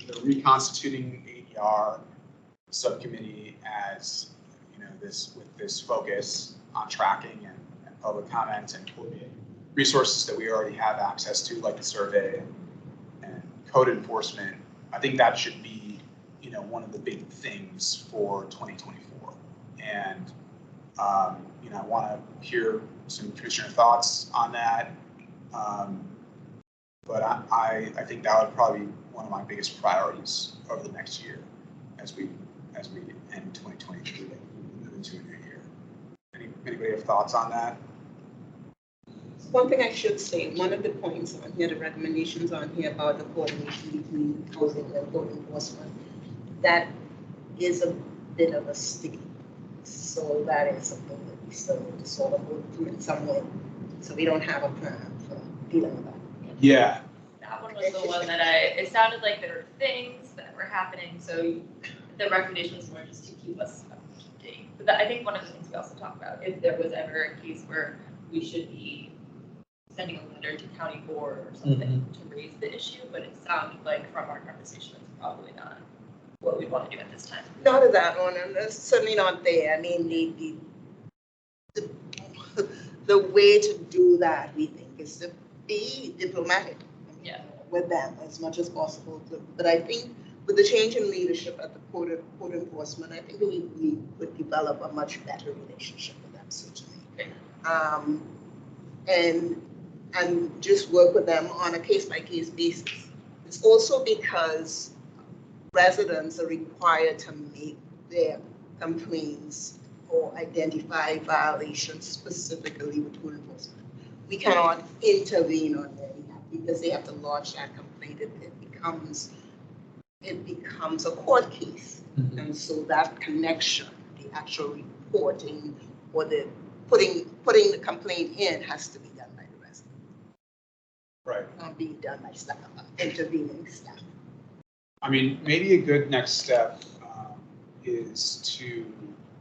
the reconstituting ADR subcommittee as, with this focus on tracking and public comment and coordinating resources that we already have access to, like the survey and code enforcement, I think that should be, one of the big things for 2024. And, I want to hear some commissioner thoughts on that. But I think that would probably be one of my biggest priorities over the next year as we end 2023 and move into a new year. Anybody have thoughts on that?
One thing I should say, one of the points on here, the recommendations on here about the coordination between housing and code enforcement, that is a bit of a sticky. So that is something that we still need to sort of work through in some way. So we don't have a plan for dealing with that.
Yeah.
That one was the one that it sounded like there were things that were happening, so the recommendation was more just to keep us up to date. But I think one of the things we also talked about, if there was ever a case where we should be sending a letter to county board or something to raise the issue, but it sounded like from our conversation, it's probably not what we want to do at this time.
Not at that one, and that's certainly not there. I mean, the way to do that, we think, is to be diplomatic with them as much as possible. But I think with the change in leadership at the code enforcement, I think we would develop a much better relationship with them, certainly. And just work with them on a case-by-case basis. It's also because residents are required to make their complaints or identify violations specifically with code enforcement. We cannot intervene on their behalf because they have to lodge that complaint. It becomes a court case. And so that connection, the actual reporting or the putting the complaint in has to be done by the resident.
Right.
Not being done by staff, intervening staff.
I mean, maybe a good next step is to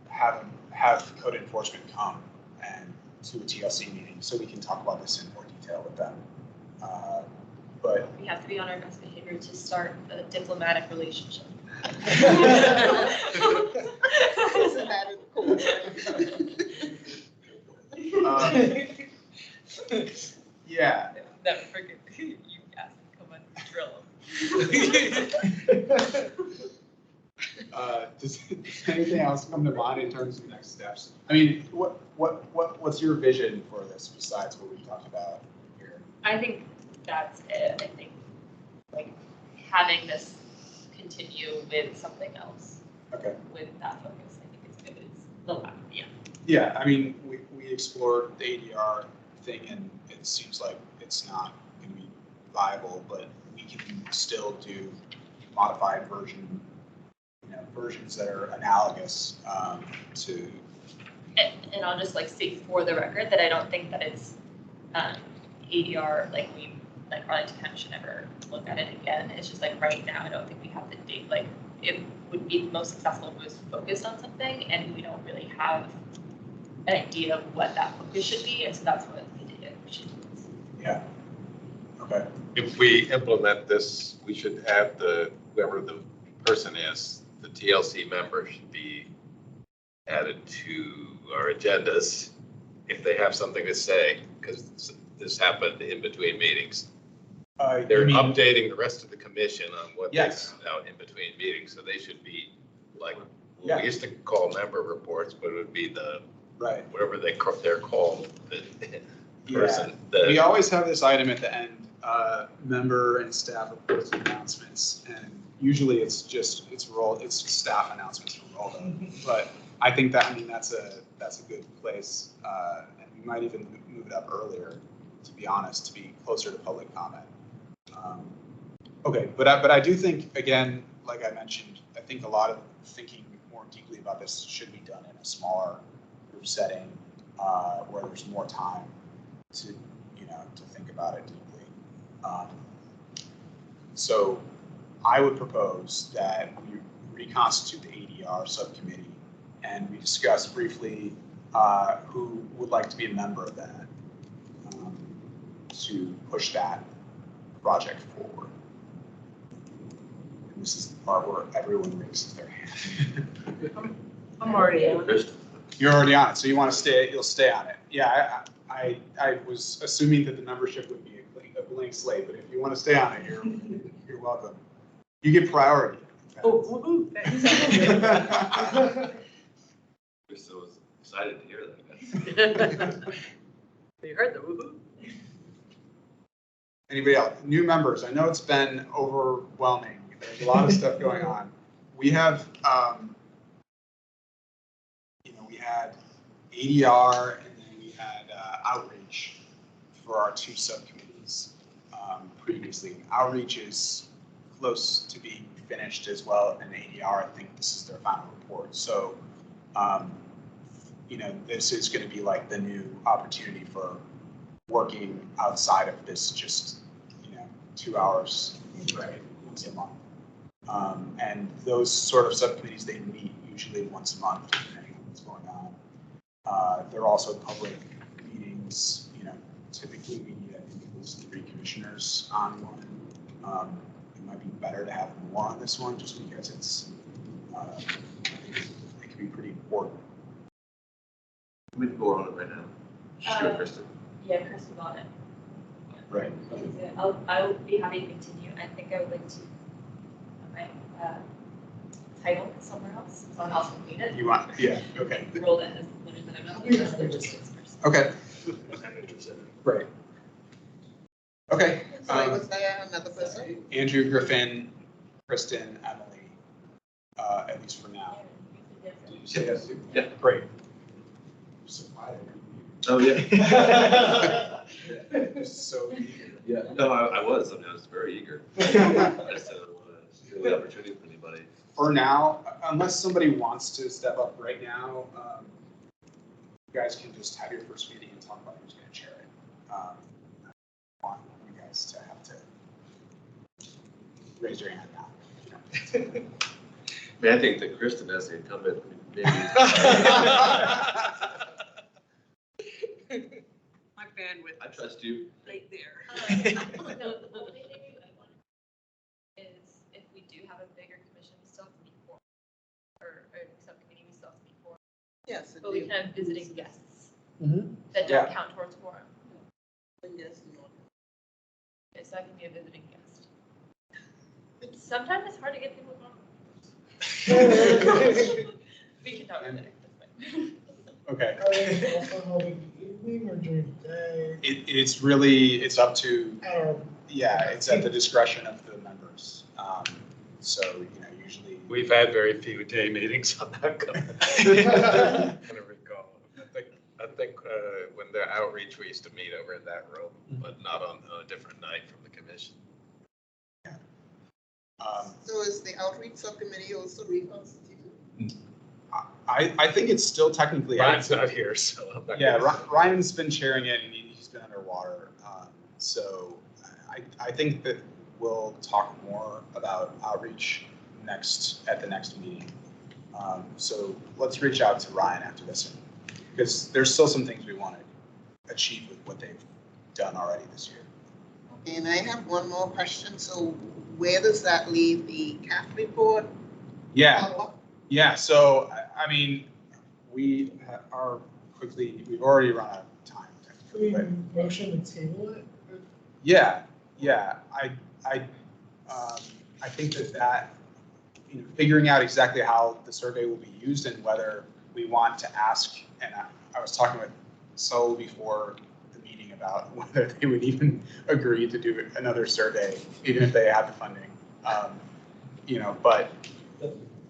have code enforcement come and to a TLC meeting so we can talk about this in more detail with them. But
we have to be on our best behavior to start a diplomatic relationship.
Isn't that cool?
Yeah.
Never forget you guys come and drill them.
Does anything else come to mind in terms of next steps? I mean, what's your vision for this besides what we talked about here?
I think that's it. I think like having this continue with something else.
Okay.
With that focus, I think it's good. It's the lab, yeah.
Yeah, I mean, we explored the ADR thing, and it seems like it's not going to be viable, but we can still do modified versions that are analogous to.
And I'll just like state for the record that I don't think that it's ADR like Arlington County should never look at it again. It's just like right now I don't think we have the date. Like it would be most successful if it was focused on something, and we don't really have an idea of what that focus should be, and so that's what the data should be.
Yeah. Okay.
If we implement this, we should have whoever the person is, the TLC member should be added to our agendas if they have something to say, because this happened in between meetings. They're updating the rest of the commission on what they found out in between meetings, so they should be like, we used to call member reports, but it would be the whatever they're called, the person.
We always have this item at the end, member and staff reports and announcements, and usually it's staff announcements from Roldo. But I think that's a good place, and we might even move it up earlier, to be honest, to be closer to public comment. Okay, but I do think, again, like I mentioned, I think a lot of thinking more deeply about this should be done in a smaller group setting where there's more time to think about it deeply. So I would propose that we reconstitute the ADR subcommittee and we discuss briefly who would like to be a member of that, to push that project forward. And this is the part where everyone raises their hand.
I'm already on.
You're already on it, so you want to stay, you'll stay on it. Yeah, I was assuming that the membership would be a blank slate, but if you want to stay on it, you're welcome. You get priority.
Oh, woohoo.
We're so excited to hear that.
You heard the woohoo?
Anybody else? New members, I know it's been overwhelming. There's a lot of stuff going on. We have, we had ADR and then we had outreach for our two subcommittees previously. Outreach is close to being finished as well, and ADR, I think this is their final report. So, this is going to be like the new opportunity for working outside of this just, 2 hours, right, once a month. And those sort of subcommittees, they meet usually once a month, depending on what's going on. They're also public meetings, typically we need, I think, at least 3 commissioners on one. It might be better to have more on this one just because it's, I think it can be pretty important.
We can go on it right now. Sure, Kristen.
Yeah, Kristen got it.
Right.
I'll be happy to continue. I think I would like to have my title somewhere else. Someone else will need it.
You want, yeah, okay.
Roll that as limited that I'm not the best logistics person.
Okay,
I'm interested.
great. Okay.
Sorry, was there another person?
Andrew, Griffin, Kristen, Emily, at least for now. Did you say yes?
Yeah.
Great.
Oh, yeah.
So eager.
Yeah, no, I was very eager. I just didn't want to steal the opportunity from anybody.
For now, unless somebody wants to step up right now, you guys can just have your first meeting and talk about who's going to chair it. I want you guys to have to raise your hand now.
I mean, I think that Kristen as the incumbent, maybe.
My bandwidth.
I trust you.
Right there.
No, the only thing I want is if we do have a bigger commission, we still have to meet for, or subcommittee, we still have to meet for.
Yes.
But we can have visiting guests
Mhm.
that don't count towards quorum.
Yes, no.
Okay, so I can be a visiting guest. Sometimes it's hard to get people to come. We can talk about it. That's fine.
Okay.
Are they also held in the evening or during the day?
It's up to,
Um,
it's at the discretion of the members. So, usually.
We've had very few day meetings on that. I recall. I think when the outreach, we used to meet over in that room, but not on a different night from the commission.
So is the outreach subcommittee also reconstituted?
I think it's still technically.
Ryan's not here, so I'm not.
Yeah,
gonna-
Ryan's been chairing it and he's been underwater. So I think that we'll talk more about outreach at the next meeting. So let's reach out to Ryan after this one, because there's still some things we want to achieve with what they've done already this year.
And I have one more question. So where does that leave the CAF report?
Yeah. So, I mean, we we've already run out of time.
Can we motion to table it?
Yeah. I think that figuring out exactly how the survey will be used and whether we want to ask, and I was talking with Sol before the meeting about whether they would even agree to do another survey, even if they have the funding. But.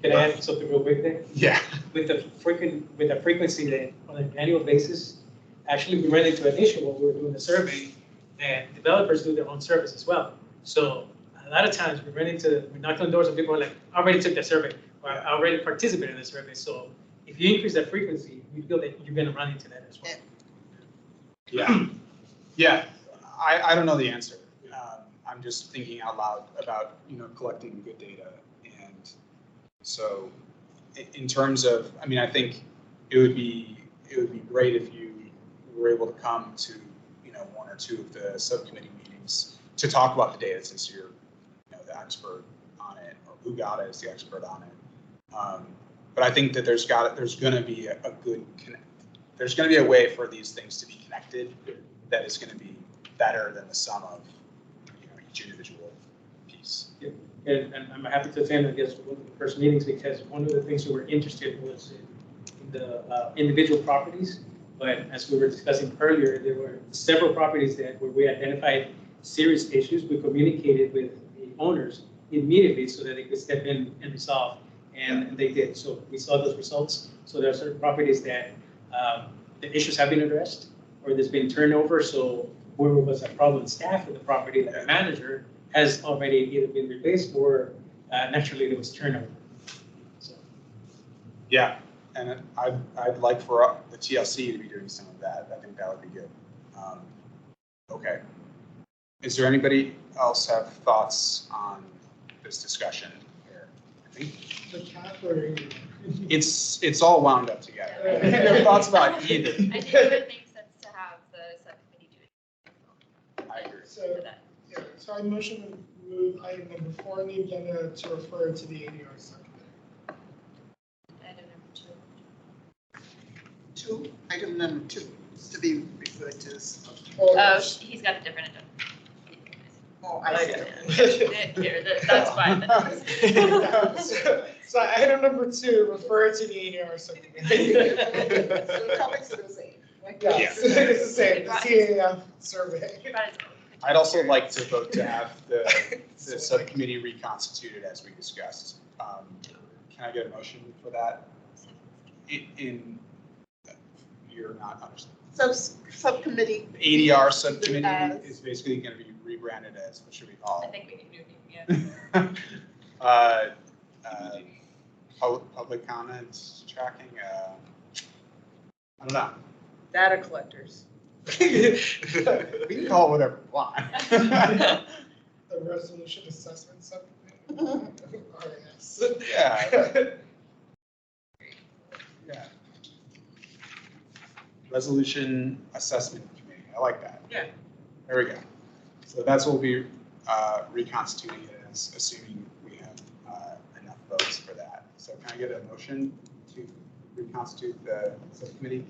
Can I add something real quick there?
Yeah.
With the frequency that on an annual basis, actually we ran into an issue when we were doing the survey, that developers do their own service as well. So a lot of times we knocked on doors and people are like, I already took the survey, or I already participated in the survey. So if you increase that frequency, we feel that you're gonna run into that as well.
Yeah. I don't know the answer. I'm just thinking out loud about, collecting good data. And so in terms of, I think it would be it would be great if you were able to come to, one or two of the subcommittee meetings to talk about the data, since you're, the expert on it, or who got it is the expert on it. But I think that there's going to be a good connect. There's going to be a way for these things to be connected that is going to be better than the sum of, each individual piece.
Yeah. And I'm happy to attend, I guess, one of the first meetings, because one of the things we were interested in was in the individual properties. But as we were discussing earlier, there were several properties where we identified serious issues. We communicated with the owners immediately so that they could step in and resolve, and they did. So we saw those results. So there are certain properties that the issues have been addressed, or there's been turnover. So where was a problem staff with the property, that the manager has already either been replaced, or naturally there was turnover. So.
Yeah, and I'd like for the TLC to be doing some of that. I think that would be good. Okay. Is there anybody else have thoughts on this discussion here? I think
The cap or?
it's all wound up together. There are thoughts about either.
I think it would make sense to have the subcommittee do it.
I agree.
So,
For that.
yeah, so I motion to move item number 4 on the agenda to refer to the ADR subcommittee.
Item number 2.
Item number 2 is to be referred to as.
Oh, he's got a different agenda.
Oh, I see.
Here, that's fine.
So item number 2, refer to the ADR subcommittee.
So the topics are the same.
Yes, it's the same, the CAF survey.
I'd also like to vote to have the subcommittee reconstituted as we discussed. Can I get a motion for that? You're not understanding.
Subcommittee.
ADR subcommittee is basically going to be rebranded as, what should we call
I
it?
think we need a new name, yeah.
Public comments tracking. I don't know.
Data collectors.
We can call it whatever we want.
The resolution assessment subcommittee. RAS.
Yeah. Yeah. Resolution assessment committee. I like that.
Yeah.
There we go. So that's what we'll be reconstituting it as, assuming we have enough votes for that. So can I get a motion to reconstitute the subcommittee?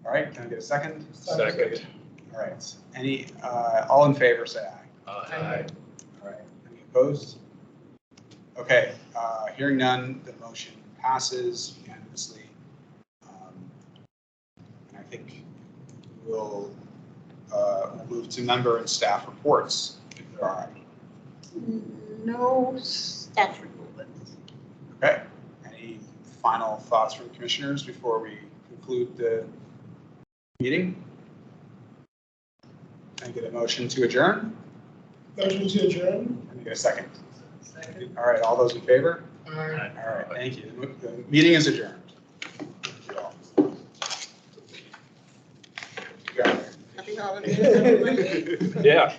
All right, can I get a second?
Second.
All right. Any, all in favor, say aye.
Aye.
All right. Any opposed? Okay, hearing none, the motion passes unanimously. And I think we'll move to member and staff reports, if there are any.
No staff reports.
Okay. Any final thoughts from commissioners before we conclude the meeting? Can I get a motion to adjourn?
Motion to adjourn.
Can I get a second? Second. All right, all those in favor? All right, thank you. The meeting is adjourned. Thank you all. You got it.
Happy holidays, everybody.
Yeah.